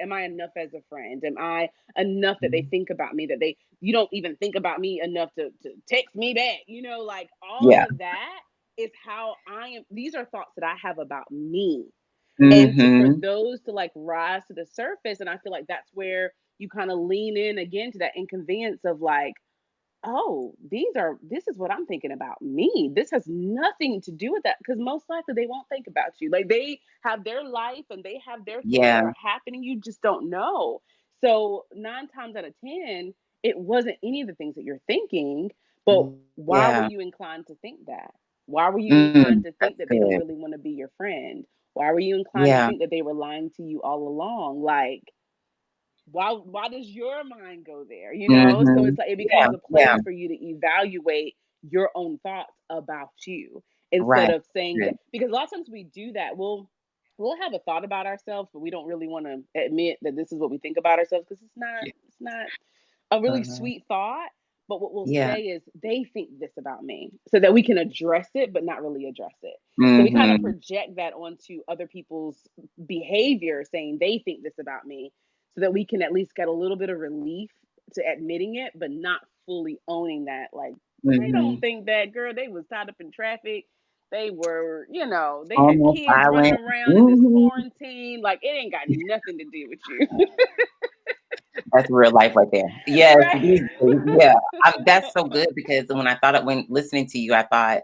Am I enough as a friend? Am I enough that they think about me, that you don't even think about me enough to text me back? Like all Yeah. of that is how I am. These are thoughts that I have about me. And for Hmm. those to like rise to the surface, and I feel like that's where you kind of lean in again to that inconvenience of like, oh, this is what I'm thinking about me. This has nothing to do with that because most likely they won't think about you. Like they have their life and they have their things that Yeah. are happening. You just don't know. So 9 times out of 10, it wasn't any of the things that you're thinking. But why were Yeah. you inclined to think that? Why were you inclined to think That's that they don't good. really want to be your friend? Why were you inclined to Yeah. think that they were lying to you all along? Like, why does your mind go there, so Hmm. it's like it Yeah. becomes a Yeah. place for you to evaluate your own thoughts about you instead Right. of saying that, Good. because a lot of times we do that. We'll have a thought about ourselves, but we don't really want to admit that this is what we think about ourselves because it's not a really Uh-huh. sweet thought. But what we'll Yeah. say is they think this about me, so that we can address it but not really address it. So we kind of Hmm. project that onto other people's behavior, saying they think this about me, so that we can at least get a little bit of relief to admitting it, but not fully owning that. Like, they don't Hmm. think that, girl, they was tied up in traffic. They were, they had Almost kids running silent. around in this Hmm. quarantine. Like, it ain't got nothing to do with you. That's real life right there. Yes. Right. Yeah. That's so good because when listening to you, I thought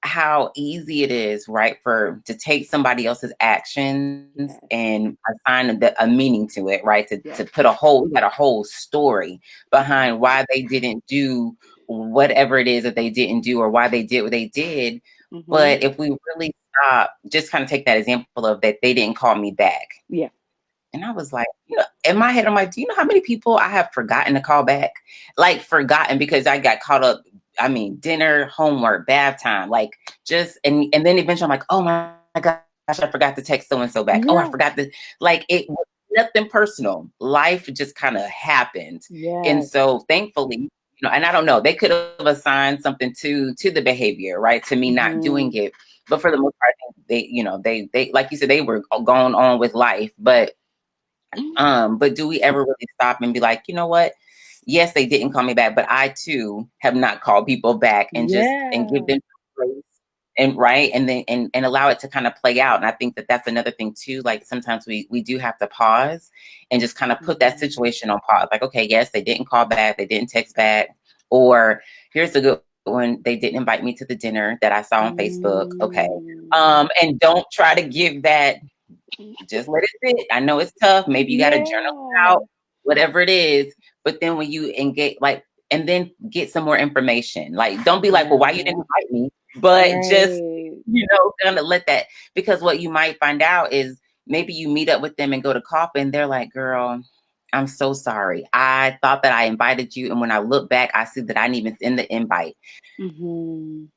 how easy it is, right, for to take somebody else's actions Yes. and assign a meaning to it, right? To Yes. put we got a whole story behind why they didn't do whatever it is that they didn't do or why they did what they did. Mm-hmm. But if we really stop, just kind of take that example of that they didn't call me back. Yeah. And I was like, in my head, I'm like, do you know how many people I have forgotten to call back? Like forgotten because I got caught up. I mean, dinner, homework, bath time, like and then eventually I'm like, oh my gosh, I forgot to text so and so back. Oh, I Yeah. forgot to it was nothing personal. Life just kind of happened. And Yes. so thankfully, and I don't know, they could have assigned something to the behavior, right? To me not Mm-hmm. doing it. But for the most part, I think they like you said, they were going on with life. But do we ever really stop and be like, you know what? Yes, they didn't call me back, but I too have not called people back and give Yeah. them grace and right, and then and allow it to kind of play out. And I think that that's another thing too. Like sometimes we do have to pause and just kind of put that Mhm. situation on pause. Like, okay, yes, they didn't call back, they didn't text back, or here's a good one, they didn't invite me to the dinner that I saw on Facebook. Okay, Mm. and don't try to give that. Just let it sit. I know it's tough. Maybe you got to journal it Yeah. out, whatever it is. But then when you engage, like, and then get some more information. Like, don't be like, well, why you Yeah. didn't invite me? But just, Right. kind of let that, because what you might find out is maybe you meet up with them and go to coffee and they're like, girl, I'm so sorry. I thought that I invited you. And when I look back, I see that I didn't even send the invite. Mhm.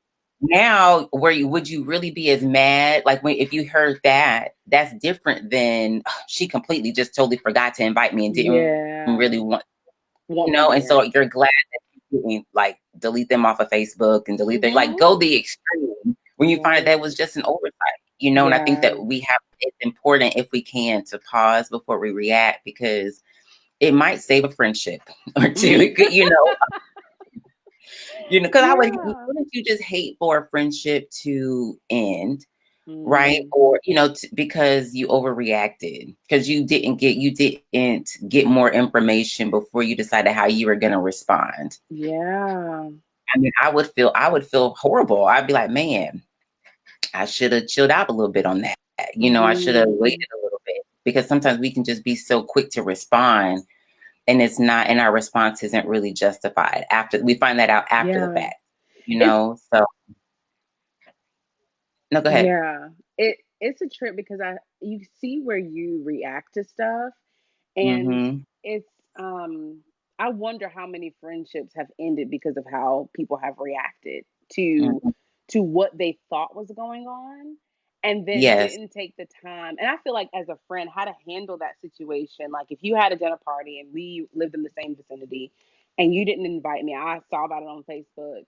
Now, would you really be as mad? Like when if you heard that, that's different than she completely just totally forgot to invite me and didn't Yeah. really want, Want me and so there. you're glad that you didn't like delete them off of Facebook and delete their like Mhm. go the extreme when you find that was Right. just an oversight, and I think Yeah. that it's important if we can to pause before we react because it might save a friendship or two. It could, because I would Yeah. wouldn't you just hate for a friendship to end? Right? Mm. Or, because you overreacted, because you didn't get more information before you decided how you were going to respond. Yeah. I mean, I would feel horrible. I'd be like, man, I should have chilled out a little bit on that. I should have Mhm. waited a little bit because sometimes we can just be so quick to respond and it's not, and our response isn't really justified after we find that out after the Yeah. fact, It's so no, go ahead. yeah. It's a trip because I you see where you react to stuff, and Mm-hmm. it's I wonder how many friendships have ended because of how people have reacted to Hmm. what they thought was going on, and then Yes. didn't take the time. And I feel like as a friend, how to handle that situation. Like if you had a dinner party and we lived in the same vicinity and you didn't invite me, I saw about it on Facebook.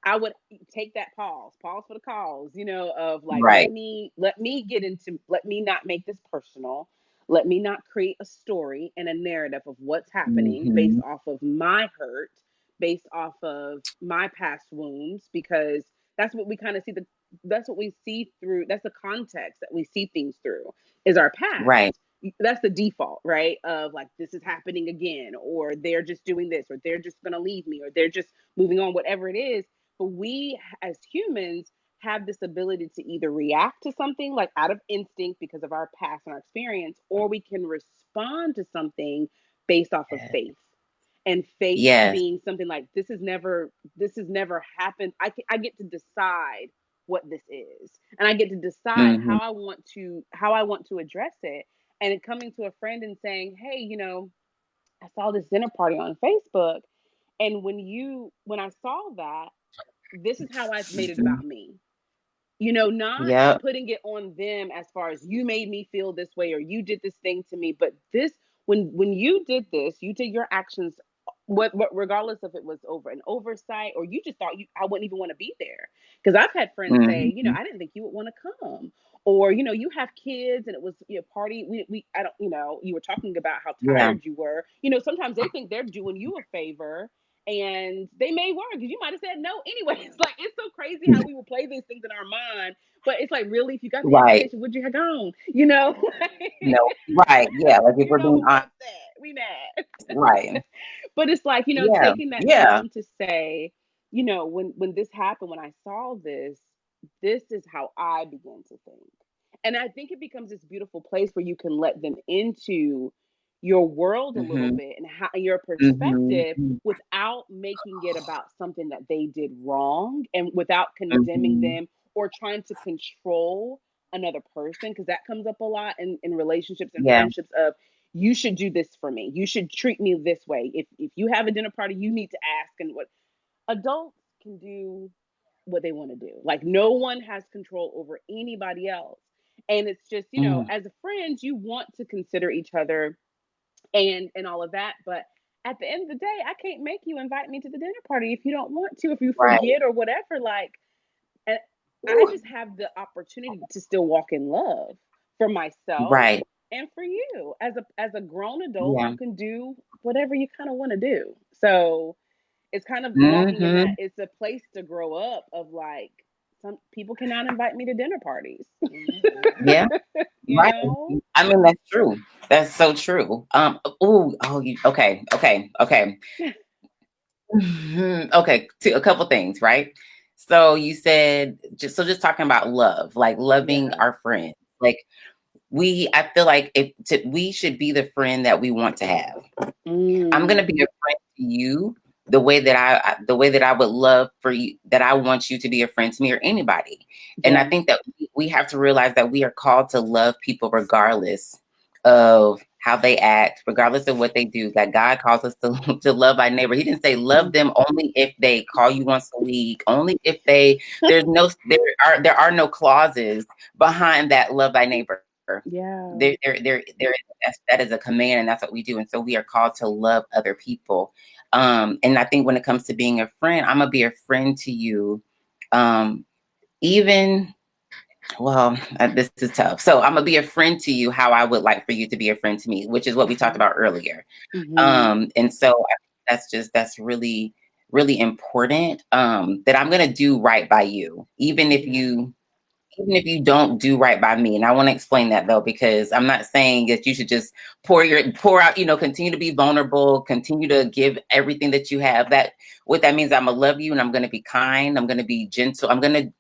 I would take that pause for the cause, of like Right. let me get into let me not make this personal. Let me not create a story and a narrative of what's happening based Mhm. off of my hurt, based off of my past wounds, because that's what we kind of see that's what we see through, that's the context that we see things through is our Right. past. That's the default, right? Of like this is happening again, or they're just doing this, or they're just gonna leave me, or they're just moving on, whatever it is. But we as humans have this ability to either react to something like out of instinct because of our past and our experience, or we can respond to something based off of faith. And faith Yes. being something like this has never happened. I get to decide what this is, and I get to decide Mhm. how I want to address it. And coming to a friend and saying, hey, I saw this dinner party on Facebook, and when I saw that, this is how I made it Mhm. about me. Not Yep. putting it on them as far as you made me feel this way or you did this thing to me, but this when you did this, you did your actions, what regardless if it was over an oversight or you just thought I wouldn't even want to be there. Because I've had friends say, Mhm. I didn't think you would want to come. Or, you have kids and it was party. We I don't, you were talking about how Yeah. tired you were. Sometimes they think they're doing you a favor and they may work because you might have said no anyway. It's like it's so crazy how we will play these things in our mind, but it's like really, if you got the Right. invitation, would you have gone? You know, No. Right. Yeah. Like if you we're know, being we honest. upset, we mad. Right. But it's like, Yeah. taking that Yeah. time to say, when this happened, when I saw this, this is how I began to think. And I think it becomes this beautiful place where you can let them into your world a little Mhm. bit and how your Mhm. perspective without making it about something that they did wrong and without condemning Mhm. them or trying to control another person, because that comes up a lot in relationships and Yeah. friendships of you should do this for me. You should treat me this way. If you have a dinner party, you need to ask. And what adults can do what they want to do. Like no one has control over anybody else. And it's just, Mhm. as a friend, you want to consider each other and all of that. But at the end of the day, I can't make you invite me to the dinner party if you don't want to, if you Right. forget or whatever. Like, and I Ooh. just have the opportunity to still walk in love for myself Right. and for you as a grown adult. Yeah. You can do whatever you kind of want to do. So it's kind of walking in that. Mhm. It's a place to grow up of like some people cannot invite me to dinner parties. Yeah. You Right. know? I mean, that's true. That's so true. Okay. Okay, a couple things, right? So you said just talking about love, like loving Yeah. our friends. Like I feel like we should be the friend that we want to have. I'm gonna Mm, be a friend to you the way that I would love for you, that I want you to be a friend to me or anybody. And I yeah. think that we have to realize that we are called to love people regardless of how they act, regardless of what they do. That God calls us to to love our neighbor. He didn't say love them only if they call you once a week, only if there are no clauses behind that love thy neighbor. Yeah. That is a command, and that's what we do. And so we are called to love other people. And I think when it comes to being a friend, I'm gonna be a friend to you. Um, even this is tough. So I'm gonna be a friend to you how I would like for you to be a friend to me, which is what we talked about earlier. Mm-hmm. And so that's really, really important. That I'm gonna do right by you, Yeah. even if you don't do right by me. And I want to explain that though, because I'm not saying that you should just pour out, continue to be vulnerable, continue to give everything that you have. That what that means, I'm gonna love you and I'm gonna be kind, I'm gonna be gentle, I'm going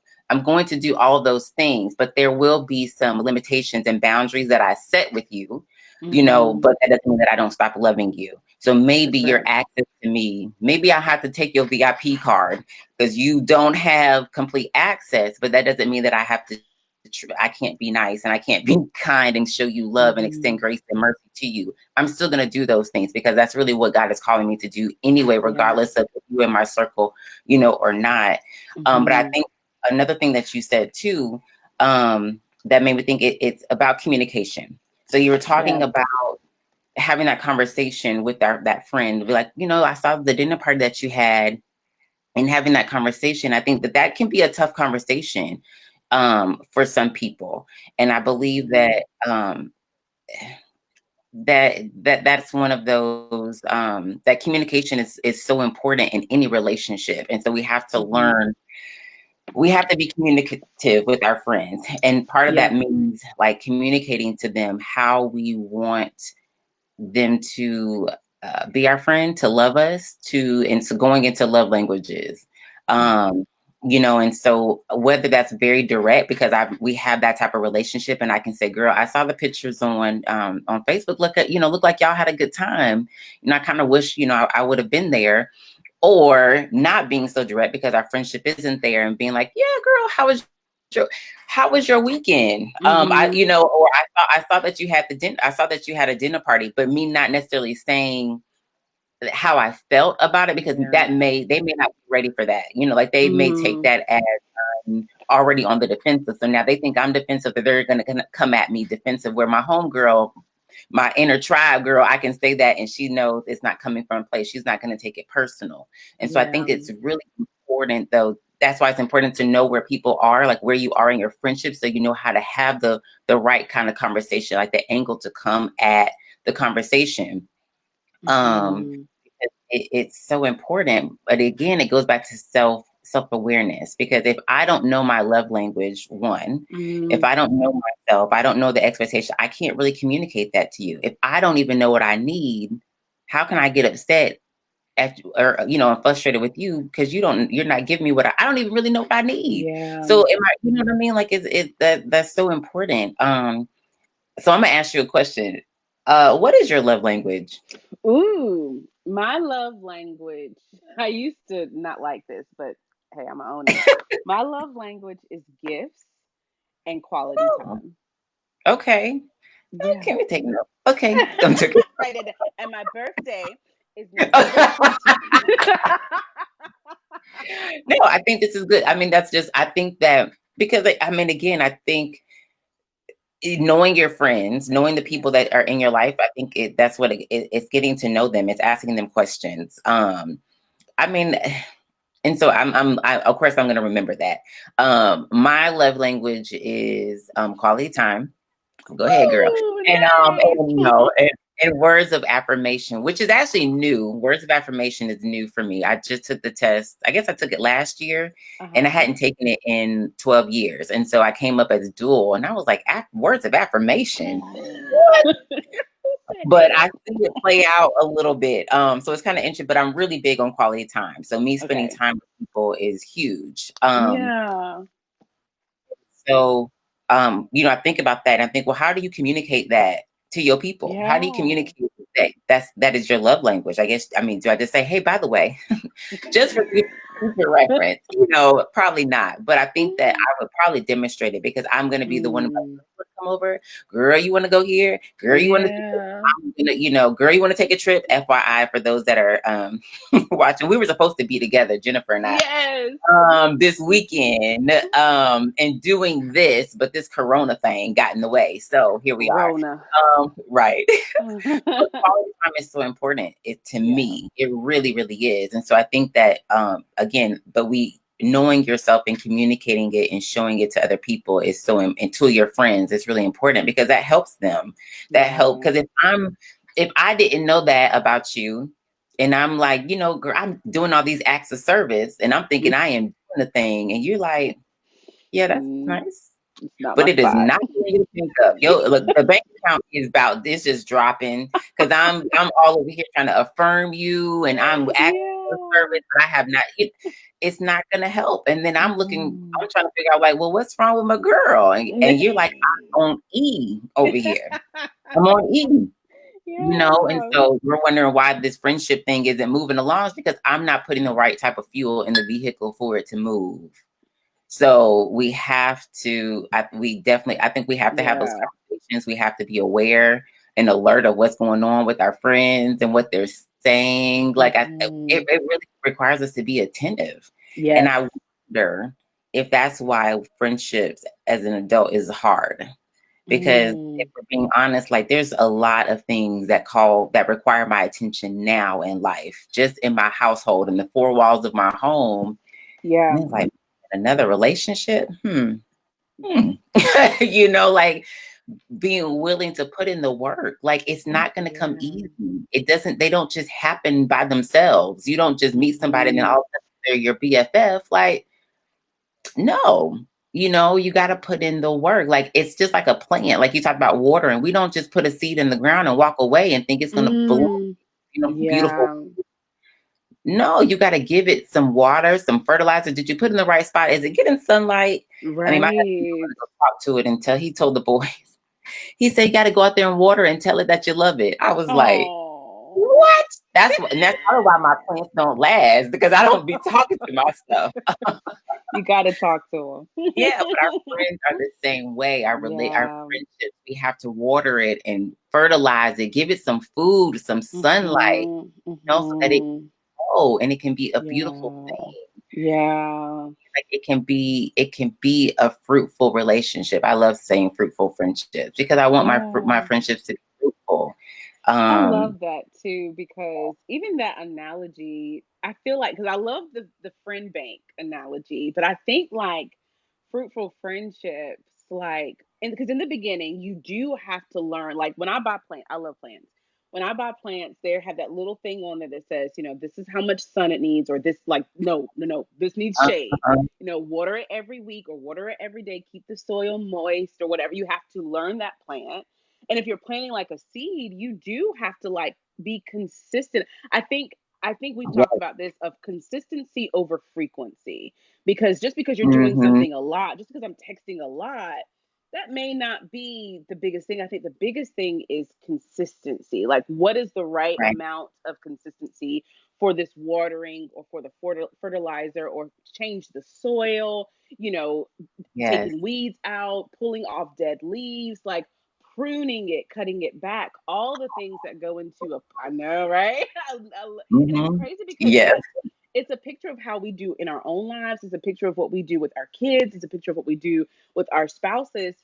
to do all those things, but there will be some limitations and boundaries that I set with you, Mm-hmm. but that doesn't mean that I don't stop loving you. So For maybe your sure. access to me, maybe I have to take your VIP card because you don't have complete access, but that doesn't mean that I can't be nice and I can't be kind and show you love and Mm-hmm. extend grace and mercy to you. I'm still going to do those things because that's really what God is calling me to do anyway, Yeah. regardless of if you in my circle, or not. But I Mm-hmm. think another thing that you said too, that made me think it's about communication. So you were talking Yes. about having that conversation with that friend, be like, I saw the dinner party that you had, and having that conversation. I think that can be a tough conversation for some people, and I believe Mm-hmm. that's one of those that communication is so important in any relationship, and so we have to Mm-hmm. learn. We have to be communicative with our friends, and part of that Yeah. means like communicating to them how we want them to be our friend, to love us, and so going into love languages. Um, and so whether that's very direct because we have that type of relationship, and I can say, "Girl, I saw the pictures on Facebook. Look like y'all had a good time. I kind of wish I would have been there." Or not being so direct because our friendship isn't there, and being like, "Yeah, girl, your how was your weekend?" Mm-hmm. Or I saw that you had the dinner. I saw that you had a dinner party, but me not necessarily saying how I felt about it because Yeah. they may not be ready for that. Like they may take Mm-hmm. that as already on the defensive. So now they think I'm defensive, that they're going to come at me defensive. Where my homegirl, my inner tribe girl, I can say that, and she knows it's not coming from a place. She's not going to take it personal. And so I Yeah. think it's really important, though. That's why it's important to know where people are, like where you are in your friendship, so you know how to have the right kind of conversation, like the angle to come at the conversation. Um, Mm-hmm. it's so important. But again, it goes back to self-awareness, because if I don't know my love language, one, if Mm-hmm. I don't know myself, I don't know the expectation, I can't really communicate that to you. If I don't even know what I need, how can I get upset at you, or and frustrated with you because you're not giving me what I don't even really know what I need. Yeah. So am I, you know what I mean? Like that's so important. So I'm gonna ask you a question. What is your love language? Ooh, my love language. I used to not like this, but hey, I'm gonna own it. My love language is gifts and quality Oh, time. okay. Yeah. Okay, we take note. Okay, I'm taking. Right. And my birthday is November 20. No, I think this is good. I mean, I think that because I mean, again, I think knowing your friends, knowing the Yeah. people that are in your life, I think that's what it's getting to know them. It's asking them questions. I mean, and so of course I'm going to remember that. My love language is quality time. Go ahead, girl. Ooh, And nice. And words of affirmation, which is actually new. Words of affirmation is new for me. I just took the test. I guess I took it last year and I Uh-huh. hadn't taken it in 12 years. And so I came up as dual and I was like, words of affirmation. What? Who said But I that? see it play out a little bit. So it's kind of interesting, but I'm really big on quality time. So me spending Okay. time with people is huge. Yeah. So, I think about that and I think, well, how do you communicate that to your people? How do you Yeah. communicate that is your love language? I guess, I mean, do I just say, hey, by the way, just for future reference, probably not. But I think that I would probably demonstrate it because I'm going to be the one to Mm, come over. Girl, you want to go here? Girl, you want to yeah. girl, you want to take a trip? FYI, for those that are watching, we were supposed to be together, Jennifer and I, Yes. this weekend, and doing this, but this Corona thing got in the way. So here we are. Rona. Right. But quality time is so important to Yeah. me. It really, really is. And so I think that, again, knowing yourself and communicating it and showing it to other people is and to your friends is really important because that helps them. That help Yeah. because if I didn't know that about you, and I'm like, girl, I'm doing all these acts of service, and I'm thinking I am doing the thing, and you're like, yeah, that's Mm, nice. it's not But my it is spot. not for you to think of. Yo, look, the bank account is about this just dropping because I'm all over here trying to affirm you and I'm asking for Yeah. service, but I have not it's not gonna help. And then Mm. I'm trying to figure out like, well, what's wrong with my girl? And you're like, I'm on E over here. I'm on E. And Yeah. so we're wondering why this friendship thing isn't moving along. It's because I'm not putting the right type of fuel in the vehicle for it to move. So we have to, I think we have to have those Yeah. conversations. We have to be aware and alert of what's going on with our friends and what they're saying. Like, it Mhm. really requires us to be attentive. And Yes. I wonder if that's why friendships as an adult is hard. Because if Mm. we're being honest, like there's a lot of things that require my attention now in life, just in my household, in the four walls of my home. And Yeah. it's like another relationship. Hmm. Like being willing to put in the work. Like it's not going to come Yeah. easy. They don't just happen by themselves. You don't just meet somebody and then all Mhm. of a sudden they're your BFF. Like, no, you got to put in the work. Like it's just like a plant. Like you talked about water, and we don't just put a seed in the ground and walk away and think it's going to bloom, Mm. beautiful. Yeah. No, you got to give it some water, some fertilizer. Did you put in the right spot? Is it getting sunlight? I mean, my husband Right. wanted to go talk to it until he told the boys. He said, "You got to go out there and water and tell it that you love it." I was like, Oh. "What?" And that's probably why my plants don't last because I don't be talking to my stuff. You gotta talk to him. Yeah, but our friends are the same way. Our Yeah. friendships, we have to water it and fertilize it, give it some food, some sunlight, Mhm. so that it Mhm. can grow and it can be a beautiful Yeah. thing. Yeah. Like it can be a fruitful relationship. I love saying fruitful friendships because I want my Yeah. friendships to be fruitful. I Um, love that too because even that analogy, I feel like because I love the friend bank analogy, but I think like fruitful friendships, like and because in the beginning you do have to learn. Like when I buy plant, I love plants. When I buy plants, they have that little thing on there that says, this is how much sun it needs, or this like no, this needs uh, shade. uh, Water it every week or water it every day, keep the soil moist or whatever. You have to learn that plant, and if you're planting like a seed, you do have to like be consistent. I think we've yeah, talked about this of consistency over frequency because just because you're doing mhm, something a lot, just because I'm texting a lot, that may not be the biggest thing. I think the biggest thing is consistency. Like what is the right right, amount of consistency for this watering or for the fertilizer or change the soil, you know, yes, taking weeds out, pulling off dead leaves, like pruning it, cutting it back, all the things that go into I know, right? And it's mhm, crazy because yes, it's a picture of how we do in our own lives. It's a picture of what we do with our kids. It's a picture of what we do with our spouses.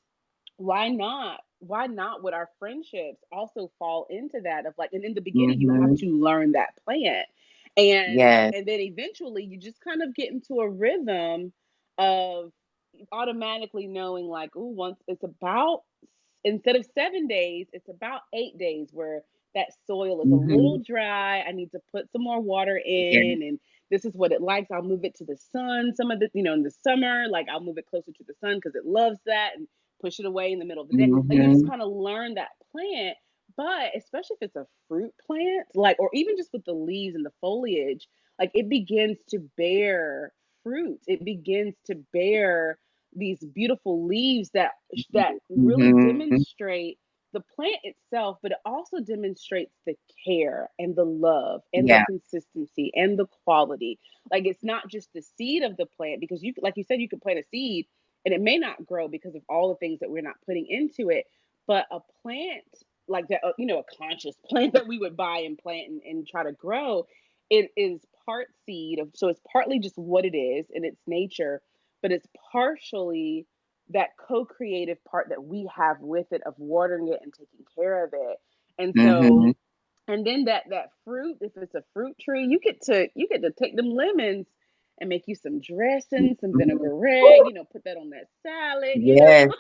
Why not would our friendships also fall into that of like, and in the beginning you have mhm, to learn that plant, and yes, and then eventually you just kind of get into a rhythm of automatically knowing like, oh, once it's about, instead of 7 days, it's about 8 days where that soil is a Mm-hmm. little dry. I need to put some more water Yeah. in, and this is what it likes. I'll move it to the sun. Some of the, in the summer, like I'll move it closer to the sun because it loves that, and push it away in the middle of the day. Like you just Mm-hmm. kind of learn that plant. But especially if it's a fruit plant, like, or even just with the leaves and the foliage, like it begins to bear fruit. It begins to bear these beautiful leaves that really Mm-hmm. demonstrate the plant itself, but it also demonstrates the care and the love and the Yeah. consistency and the quality. Like it's not just the seed of the plant, because you, like you said, you could plant a seed and it may not grow because of all the things that we're not putting into it. But a plant like that, a conscious plant that we would buy and plant and try to grow, it is part seed of, so it's partly just what it is in its nature, but it's partially that co-creative part that we have with it of watering it and taking care of it. And so, Mm-hmm. and then that fruit, if it's a fruit tree, you get to take them lemons and make you some dressing, some Mm-hmm. vinaigrette, put that on that salad, Yes.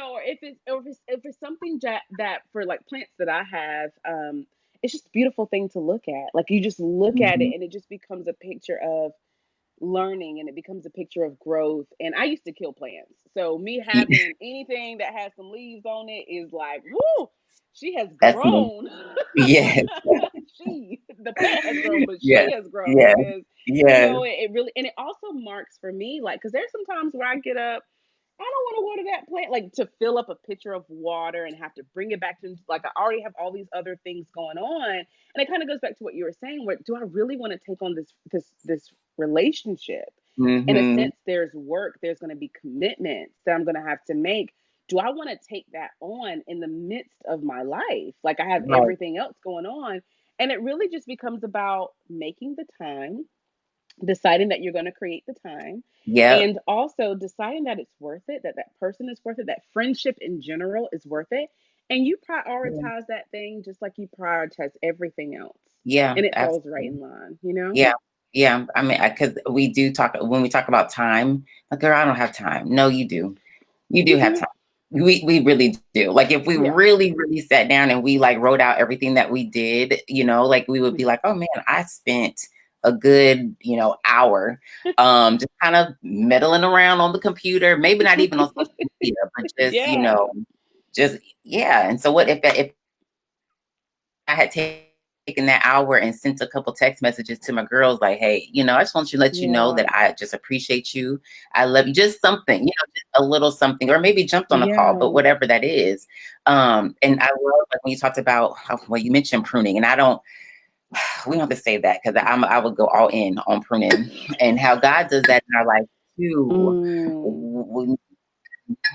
or if it's something that for like plants that I have, it's just a beautiful thing to look at. Like you just look at Mm-hmm. it and it just becomes a picture of learning, and it becomes a picture of growth. And I used to kill plants. So me having anything that has some leaves on it is like, woo, she has That's me. grown. Yes. The plant has grown, but Yes. she has grown Yes. because, Yes. it really, and it also marks for me, like, because there's some times where I get up, I don't want to water that plant, like to fill up a pitcher of water and have to bring it back to, like, I already have all these other things going on. And it kind of goes back to what you were saying, where do I really want to take on this relationship? In a Mm-hmm. sense, there's work, there's going to be commitments that I'm going to have to make. Do I want to take that on in the midst of my life? Like I have Right. everything else going on. And it really just becomes about making the time, deciding that you're going to create the time, Yep. and also deciding that it's worth it, that that person is worth it, that friendship in general is worth it. And you prioritize that thing just like you prioritize everything else. Yeah. And it falls right Absolutely. in line. Yeah. Yeah. I mean, because we do talk when we talk about time, like, girl, I don't have time. No, you do. You do You have do. time. We really do. Like if we Yeah. really, really sat down and we like wrote out everything that we did, like we would be like, oh man, I spent a good, hour just kind of meddling around on the computer, maybe not even on social media, but just, Yeah. just yeah. And so what if I had taken that hour and sent a couple text messages to my girls like, hey, I just want to let you know Yeah. that I just appreciate you. I love you. Just something, just a little something, or maybe jumped on a call, but Yeah. whatever that is. And I love like when you talked about well, you mentioned pruning, and I don't we don't have to say that because I would go all in on pruning and how God does that in our life too. Mm.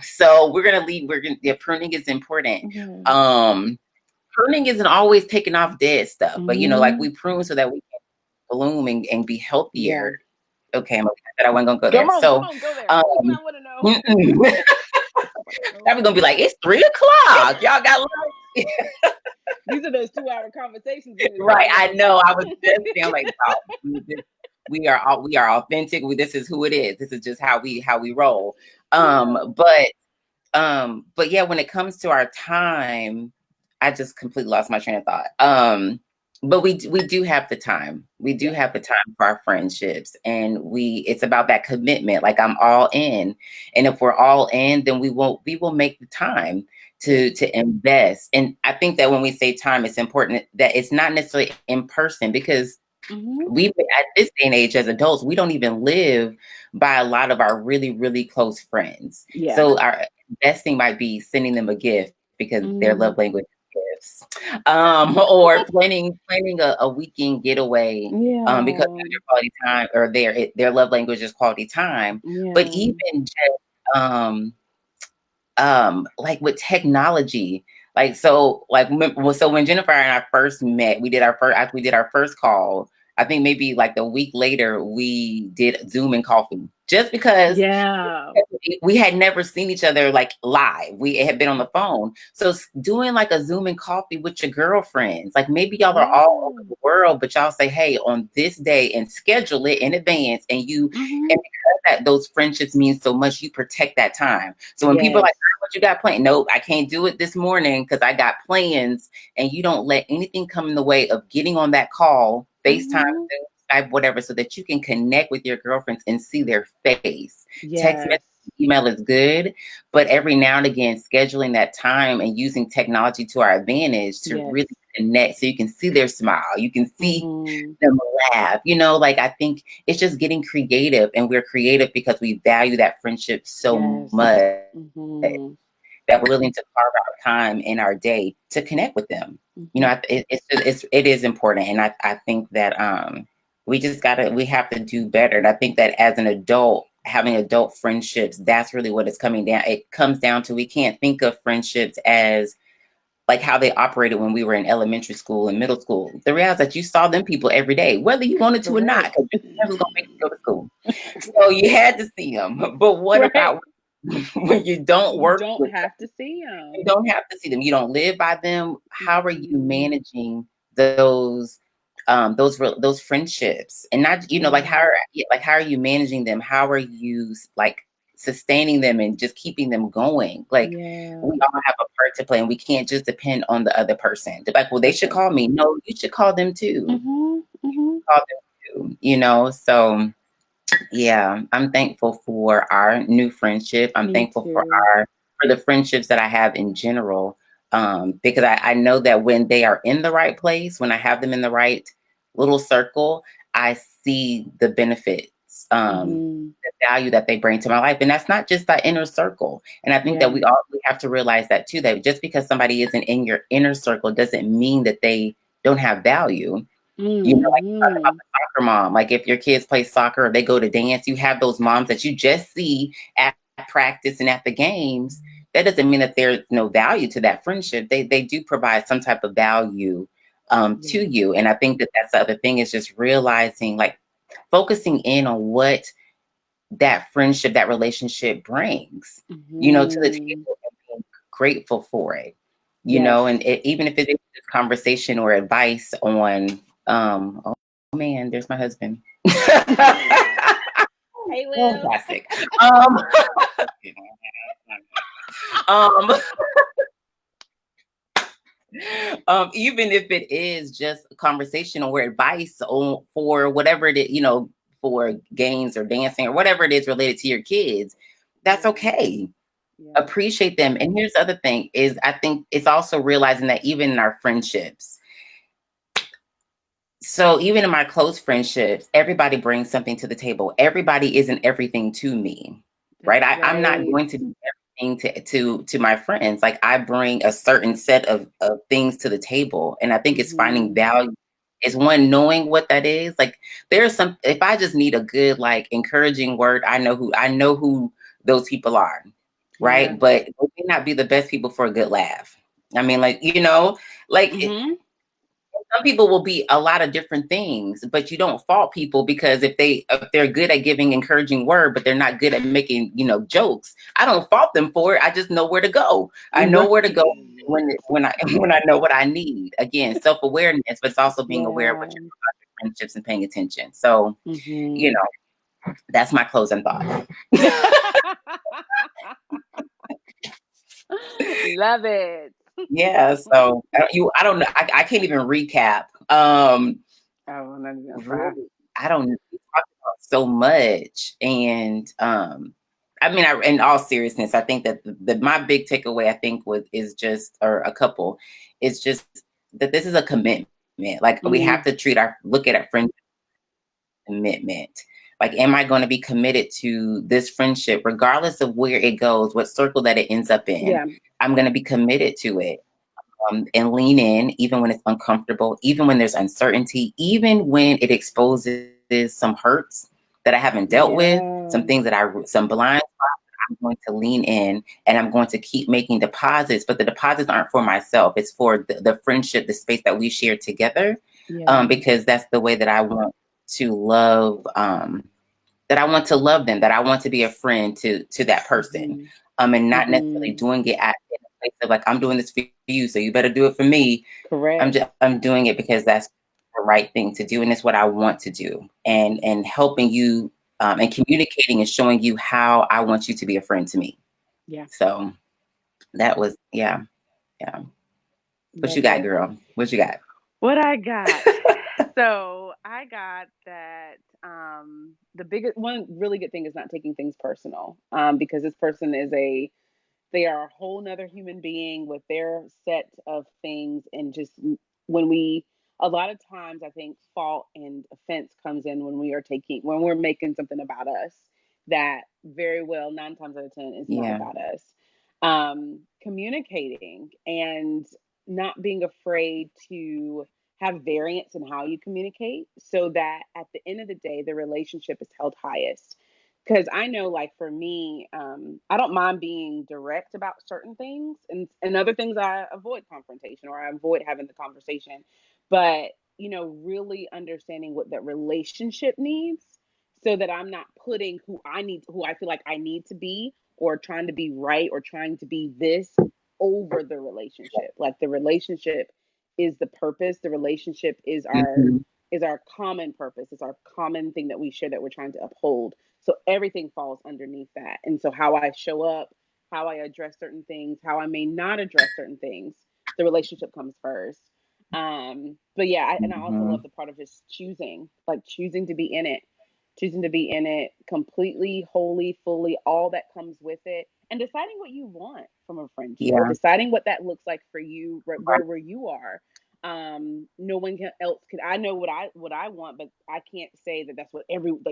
So we're gonna leave, yeah, pruning is important. Yeah. Um Pruning isn't always taking off dead stuff, but like Hmm. we prune so that we can bloom and be Yeah. healthier. Okay, I'm okay. I said I wasn't gonna go there. Come So, on, go there. um, I want to know. mm-mm. Like, Now we're gonna be like, okay. it's 3 o'clock. Y'all got lunch. These are those 2 hour conversations in this Right. I room. know. I was just saying, like, wow, we are authentic. This is who it is. This is just how we roll. Yeah. But yeah, when it comes to our time, I just completely lost my train of thought. But we do have the time. We do Yeah. have the time for our friendships, and it's about that commitment. Like I'm all in, and if we're all in, then we will make the time Yeah. to invest. And I think that when we say time, it's important that it's not necessarily in person because Hmm. we at this day and age as adults, we don't even live by a lot of our really, really close friends. Yeah. So our investing might be sending them a gift because their Mm. love language is gifts. Or planning a weekend getaway because Yeah. of their quality time or their love language is quality time. But Yeah. even just like with technology, like so when Jennifer and I first met, we did our first after we did our first call. I think maybe like a week later, we did Zoom and coffee just because Yeah. we had never seen each other like live. We had been on the phone. So doing like a Zoom and coffee with your girlfriends, like maybe y'all are all over the world, but y'all say, hey, on this day, and schedule it in advance. And and because that those friendships mean so much, you protect that time. So when people are like, oh, what you got planned? Nope, I can't do it this morning because I got plans. And you don't let anything come in the way of getting on that call, FaceTime, Skype, whatever, so that you can connect with your girlfriends and see their face. Text message, email is good, but every now and again, scheduling that time and using technology to our advantage to really connect, so you can see their smile, you can see them laugh. You know, like I think it's just getting creative, and we're creative because we value that friendship so much that we're willing to carve out time in our day to connect with them. You know, it is important, and I think that we have to do better. And I think that as an adult, having adult friendships, that's really what it's coming down. It comes down to, we can't think of friendships as like how they operated when we were in elementary school and middle school. The reality is that you saw them people every day, whether you wanted to or not, because it was going to make you go to school. So you had to see them. But what about when you don't work? You don't have to see them. You don't have to see them. You don't live by them. How are you managing those friendships? And not, you know, like how are you managing them? How are you like sustaining them and just keeping them going? Like we all have a part to play, and we can't just depend on the other person. They're like, well, they should call me. No, you should call them too. Call them too. You know, so yeah, I'm thankful for our new friendship. I'm thankful for the friendships that I have in general, because I know that when they are in the right place, when I have them in the right little circle, I see the benefits, the value that they bring to my life. And that's not just that inner circle. And I think that we have to realize that too, that just because somebody isn't in your inner circle doesn't mean that they don't have value. You know, like you talk about the soccer mom. Like if your kids play soccer or they go to dance, you have those moms that you just see at practice and at the games. That doesn't mean that there's no value to that friendship. They do provide some type of value to you. And I think that that's the other thing, is just realizing, like focusing in on what that friendship, that relationship brings, you know, to the table, and being grateful for it, you know, and even if it is just conversation or advice on, oh man, there's my husband. Hey, Will. Fantastic. Even if it is just conversation or advice on for whatever it is, you know, for games or dancing or whatever it is related to your kids, that's okay. Appreciate them. And here's the other thing is, I think it's also realizing that even in our friendships, so even in my close friendships, everybody brings something to the table. Everybody isn't everything to me, right? I'm not going to be everything to my friends. Like I bring a certain set of things to the table. And I think it's finding value. Is one, knowing what that is. Like there's some, if I just need a good, like encouraging word, I know who those people are. Right. But they may not be the best people for a good laugh. I mean, like, you know, like some people will be a lot of different things, but you don't fault people because if they're good at giving encouraging word, but they're not good at making, you know, jokes. I don't fault them for it. I just know where to go. I know where to go when I know what I need. Again, self-awareness, but it's also being aware of what you're doing about your friendships and paying attention. So, you know, that's my closing thought. Love it. Yeah, so I don't know. I can't even recap. Really, I don't know. We talked about so much, and I mean, in all seriousness, I think that my big takeaway, I think, is just, or a couple, is just that this is a commitment. Like we have to look at a friendship commitment. Like, am I going to be committed to this friendship, regardless of where it goes, what circle that it ends up in? I'm going to be committed to it. And lean in, even when it's uncomfortable, even when there's uncertainty, even when it exposes some hurts that I haven't dealt with, some things some blind spots. I'm going to lean in, and I'm going to keep making deposits, but the deposits aren't for myself. It's for the friendship, the space that we share together. Yeah. because that's the way that I want to love, that I want to love them, that I want to be a friend to that person, and not necessarily doing it at in a place of like, I'm doing this for you, so you better do it for me. Correct. I'm doing it because that's the right thing to do, and it's what I want to do, and helping you, and communicating and showing you how I want you to be a friend to me. Yeah. So that was, yeah. What you Love got, it. girl? What you got? What I got. So I got that the biggest one really good thing is not taking things personal. Because this person is they are a whole nother human being with their set of things, and just when we a lot of times I think fault and offense comes in when we're making something about us that very well 9 times out of 10 is not Yeah. about us. Communicating and not being afraid to have variance in how you communicate, so that at the end of the day the relationship is held highest. Because I know, like, for me, I don't mind being direct about certain things, and other things I avoid confrontation, or I avoid having the conversation. But really understanding what that relationship needs, so that I'm not putting who I feel like I need to be, or trying to be right, or trying to be this over the relationship. Like, the relationship is the purpose. The relationship Mhm. is our common purpose. It's our common thing that we share, that we're trying to uphold. So everything falls underneath that. And so how I show up, how I address certain things, how I may not address certain things, the relationship comes first. But yeah, and I also love Mhm. the part of just choosing to be in it, choosing to be in it completely, wholly, fully, all that comes with it, and deciding what you want from a friendship, Yeah. deciding what that looks like for you, right, Right. where you are. No one else can. I know what I want, but I can't say that that's what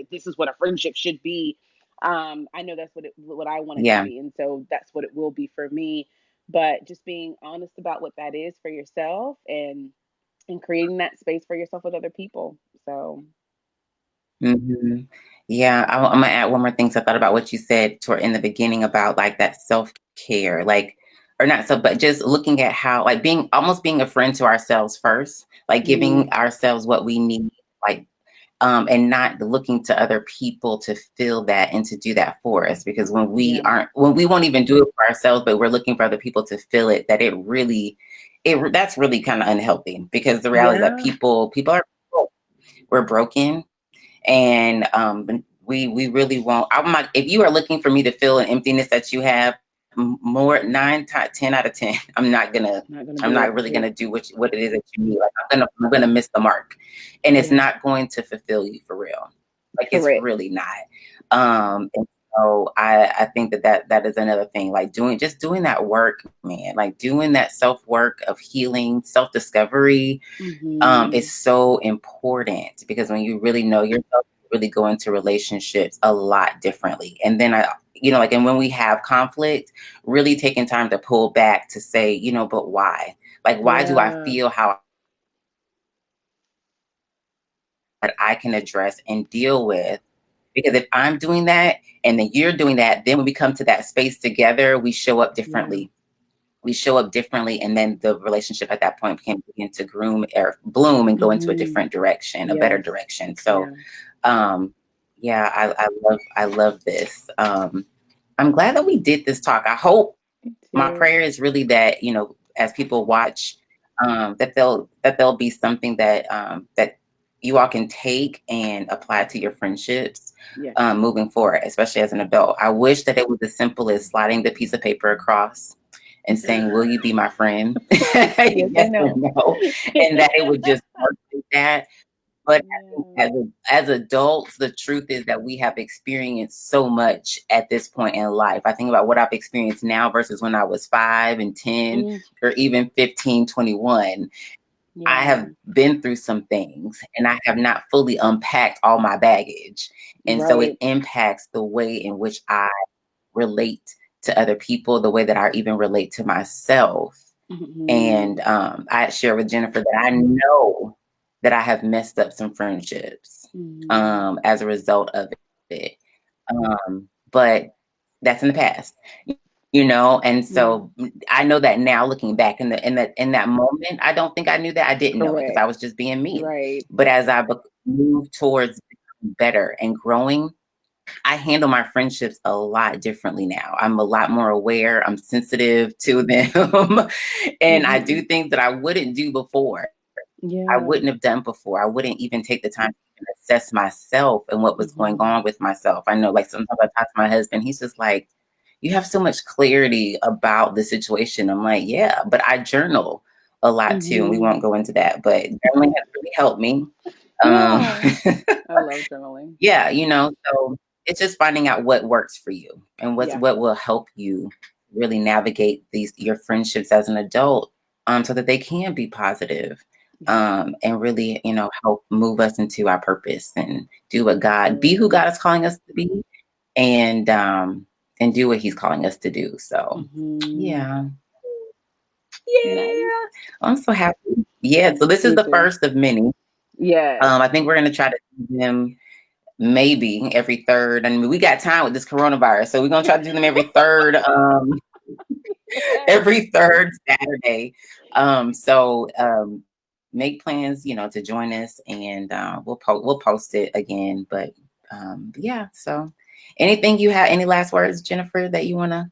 this is what a friendship should be. I know that's what I want it to Yeah. be, and so that's what it will be for me. But just being honest about what that is for yourself, and creating that space for yourself with other people. So Mhm. Yeah, I'm gonna add one more thing. So I thought about what you said toward in the beginning about like that self-care, like, or not so, but just looking at how like being a friend to ourselves first, like mm, giving ourselves what we need, like, and not looking to other people to fill that and to do that for us. Because yeah, when we won't even do it for ourselves, but we're looking for other people to fill it, that that's really kind of unhealthy. Because the reality is that yeah, people are, we're broken, and we really won't. I'm not, if you are looking for me to fill an emptiness that you have, more 9 10 out of 10, not gonna I'm do not it. really Yeah, gonna do what it is that you need. Like, I'm gonna miss the mark, and it's yeah, not going to fulfill you for real. Like, it's correct. really not. And so I think that is another thing, like doing that work, man, like doing that self work of healing, self discovery, Hmm. is so important, because when you really know yourself, you really go into relationships a lot differently. And then like, and when we have conflict, really taking time to pull back to say, but why? Like, why do I Yeah, feel how that I can address and deal with? Because if I'm doing that and then you're doing that, then when we come to that space together, we show up yeah, differently. And then the relationship at that point can begin to groom or bloom and go into a hmm, different direction, a better yes, direction. So, yeah, um yeah, I love this. I'm glad that we did this talk. I hope, me my too. prayer is really that, as people watch, that there'll be something that you all can take and apply to your friendships, Yes. moving forward, especially as an adult. I wish that it was as simple as sliding the piece of paper across and saying, "Will you be my friend?" Yes, I Yes or know. no, and that it would just work like that. But I think Yeah, as adults, the truth is that we have experienced so much at this point in life. I think about what I've experienced now versus when I was 5 and 10, mm, or even 15, 21. I yeah, have been through some things, and I have not fully unpacked all my baggage. And so it right. impacts the way in which I relate to other people, the way that I even relate to myself. Hmm. And I share with Jennifer that I know that I have messed up some friendships, Hmm. as a result of it. But that's in the past. And so I know that now, looking back in that moment, I don't think I knew that. I didn't know it because I was just being me. Right. But as I move towards becoming better and growing, I handle my friendships a lot differently now. I'm a lot more aware. I'm sensitive to them. And I do things that I wouldn't do before. Yeah. I wouldn't have done before. I wouldn't even take the time to assess myself and what was going on with myself. I know, like, sometimes I talk to my husband, he's just like, you have so much clarity about the situation. I'm like, yeah, but I journal a lot too. And we won't go into that, but journaling has really helped me. I love journaling. Yeah, so it's just finding out what works for you and what will help you really navigate your friendships as an adult, so that they can be positive, and really, help move us into our purpose and be who God is calling us to be, and do what He's calling us to do. So, yeah. Nice. I'm so happy. Yeah, so this is the first of many. Yeah. I think we're gonna try to do them maybe every third. I mean, we got time with this coronavirus, so we're gonna try to do them every third, every third Saturday. So make plans, to join us, and we'll post it again. But yeah. So, any last words, Jennifer, that you want to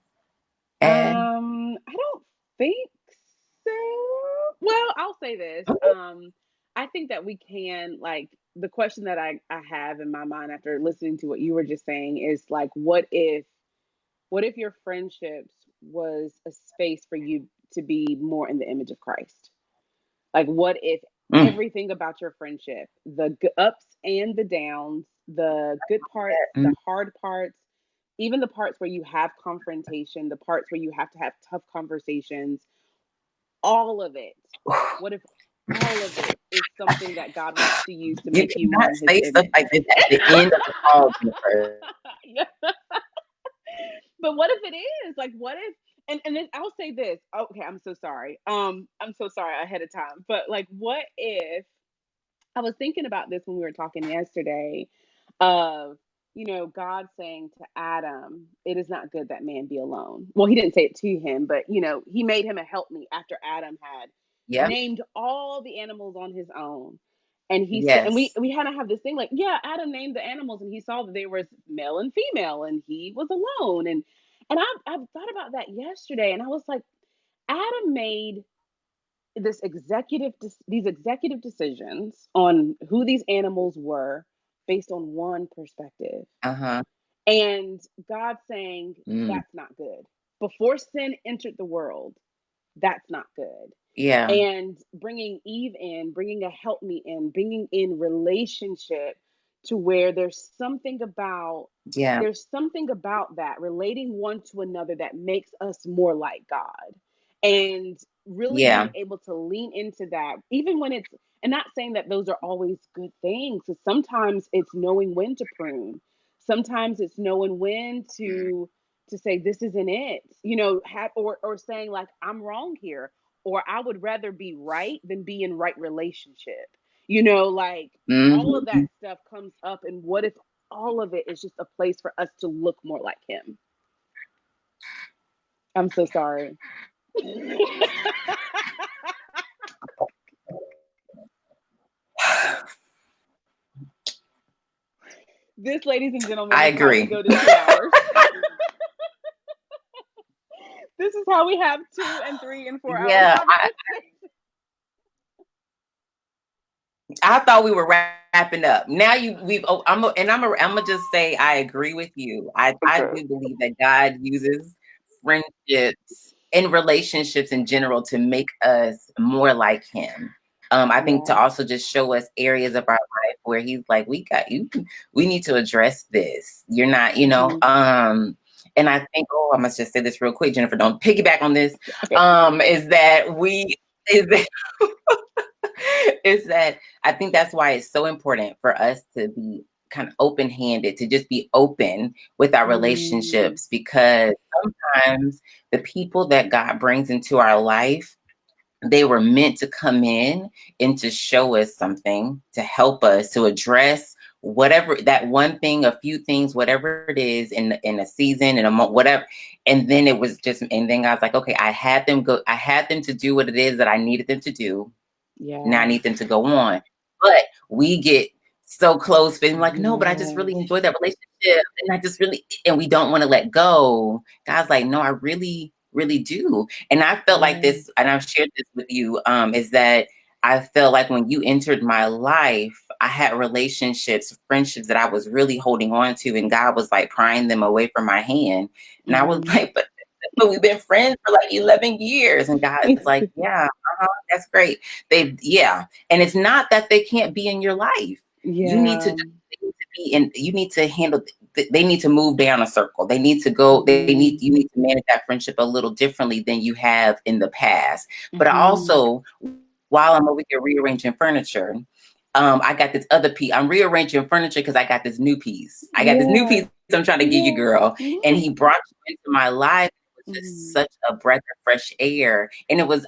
add? I don't think so. Well, I'll say this. I think that we can, like, the question that I have in my mind after listening to what you were just saying is, like, what if your friendships was a space for you to be more in the image of Christ? Like, what if everything about your friendship, the ups and the downs, the good parts, the hard parts, even the parts where you have confrontation, the parts where you have to have tough conversations, all of it. What if all of it is something that God wants to use to make you more in His image? Stuff like this at the end of the call, Jennifer. Yeah. But what if it is? Like, what if? And then I'll say this. Okay, I'm so sorry. I'm so sorry ahead of time. But, like, what if I was thinking about this when we were talking yesterday of, God saying to Adam, it is not good that man be alone. Well, He didn't say it to him, but, He made him a helpmeet after Adam had named all the animals on his own. And he said, and we had to have this thing, like, yeah, Adam named the animals and he saw that they were male and female and he was alone. And I thought about that yesterday, and I was like, Adam made these executive decisions on who these animals were based on one perspective. And God saying, that's not good. Before sin entered the world, that's not good. Yeah. And bringing Eve in, bringing a helpmeet in, bringing in relationship to where there's something about that relating one to another that makes us more like God. And really being able to lean into that, even when it's, and not saying that those are always good things, because sometimes it's knowing when to prune. Sometimes it's knowing when to say this isn't it, or saying, like, I'm wrong here, or I would rather be right than be in right relationship. Like, all of that stuff comes up, and what if all of it is just a place for us to look more like Him? I'm so sorry. This, ladies and gentlemen, I agree. How we go to 2 hours. This is how we have 2 and 3 and 4 hours. I thought we were wrapping up. Now I'm gonna just say I agree with you. I do believe that God uses friendships and relationships in general to make us more like Him. I think to also just show us areas of our life where He's like, we got you. We need to address this. You're not, and I think, I must just say this real quick, Jennifer, don't piggyback on this. Is that I think that's why it's so important for us to be kind of open-handed, to just be open with our relationships, because sometimes the people that God brings into our life, they were meant to come in and to show us something, to help us, to address whatever, that one thing, a few things, whatever it is in a season, in a month, whatever. And then it was just, and then I was like, okay, I had them to do what it is that I needed them to do. Now I Yeah. need them to go on. But we get so close, feeling like, no, but I just really Yes. enjoy that relationship. And I just really, and we don't want to let go. God's like, no, I really, really do. And I felt like Yeah. this, and I've shared this with you, is that I felt like when you entered my life, I had relationships, friendships that I was really holding on to, and God was like prying them away from my hand. And I was Mhm. like, but we've been friends for like 11 years. And God's like, yeah, that's great. Yeah. And it's not that they can't be in your life. You need to Yeah. they need to be in, you need to handle, they need to move down a circle. They need to go, Mhm. you need to manage that friendship a little differently than you have in the past. But I Mhm. also, while I'm over here rearranging furniture, I got this other piece. I'm rearranging furniture because I got this new piece. I got this new Yeah. piece I'm trying to give you, Yeah. girl. And Yeah. he brought you into my life. It was just Mhm. such a breath of fresh air. And it was,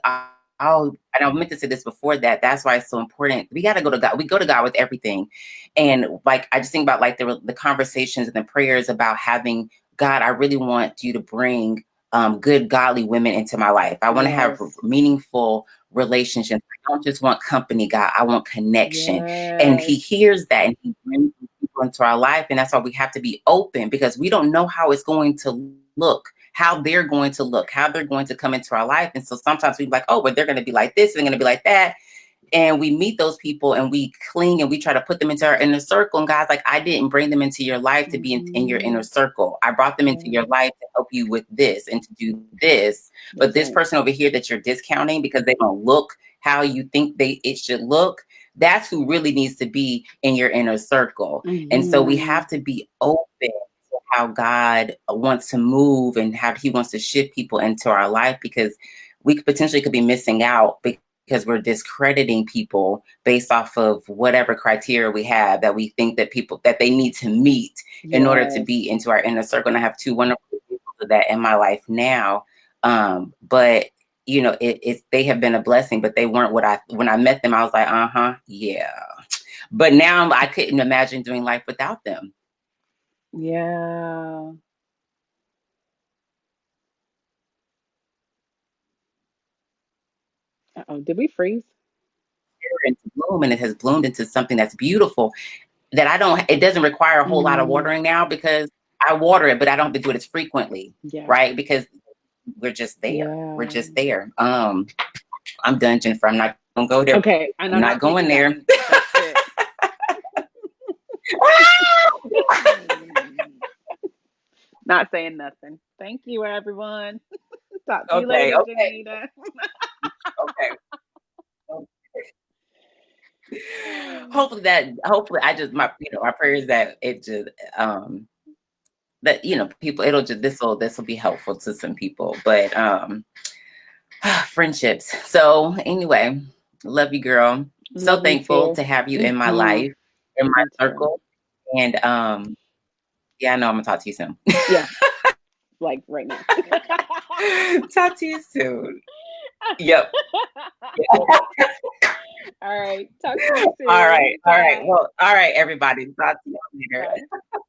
oh, and I meant to say this before that. That's why it's so important. We got to go to God. We go to God with everything. And like, I just think about like the conversations and the prayers about having, God, I really want you to bring good, godly women into my life. I want to have Yes. meaningful relationships. I don't just want company, God. I want connection. And Yes. he hears that and he brings people into our life. And that's why we have to be open, because we don't know how it's going to look, how they're going to look, how they're going to come into our life. And so sometimes we're like, oh, but they're going to be like this, they're going to be like that. And we meet those people and we cling and we try to put them into our inner circle. And God's like, I didn't bring them into your life to be in your inner Mhm. circle. I brought them into Yeah. your life to help you with this and to do this. But That's this right. person over here that you're discounting because they don't look how you think it should look, that's who really needs to be in your inner circle. And so we Mhm. have to be open to how God wants to move and how he wants to shift people into our life, because we potentially could be missing out because we're discrediting people based off of whatever criteria we have that we think that people that they need to meet in order to Yes. be into our inner circle. And I have two wonderful people of that in my life now. But you know, they have been a blessing, but they weren't when I met them, I was like, yeah. But now I couldn't imagine doing life without them. Yeah. Uh-oh, did we freeze? Into bloom, and it has bloomed into something that's beautiful that it doesn't require a whole lot of Mm. watering now, because I water it, but I don't have to do it as frequently, Yeah. right? Because we're just there. We're Yeah. just there. I'm done, Jennifer. I'm not gonna go there. Okay, and I'm I'm not not going taking there. nothing. That's it. Not saying nothing. Thank you, everyone. Talk to you Okay, later, okay, Janita. okay. Hopefully I just my prayers that it just that people, this will be helpful to some people. But friendships. So anyway, love you, girl. So Love you thankful too. to have you in my Mhm. life, in my Me too. circle. And yeah, I know I'm gonna talk to you soon. Yeah, like right now. Talk to you soon. Yep. All right. Talk to you All right. soon. All right. Bye. Well, all right, everybody. Talk to you later. Bye.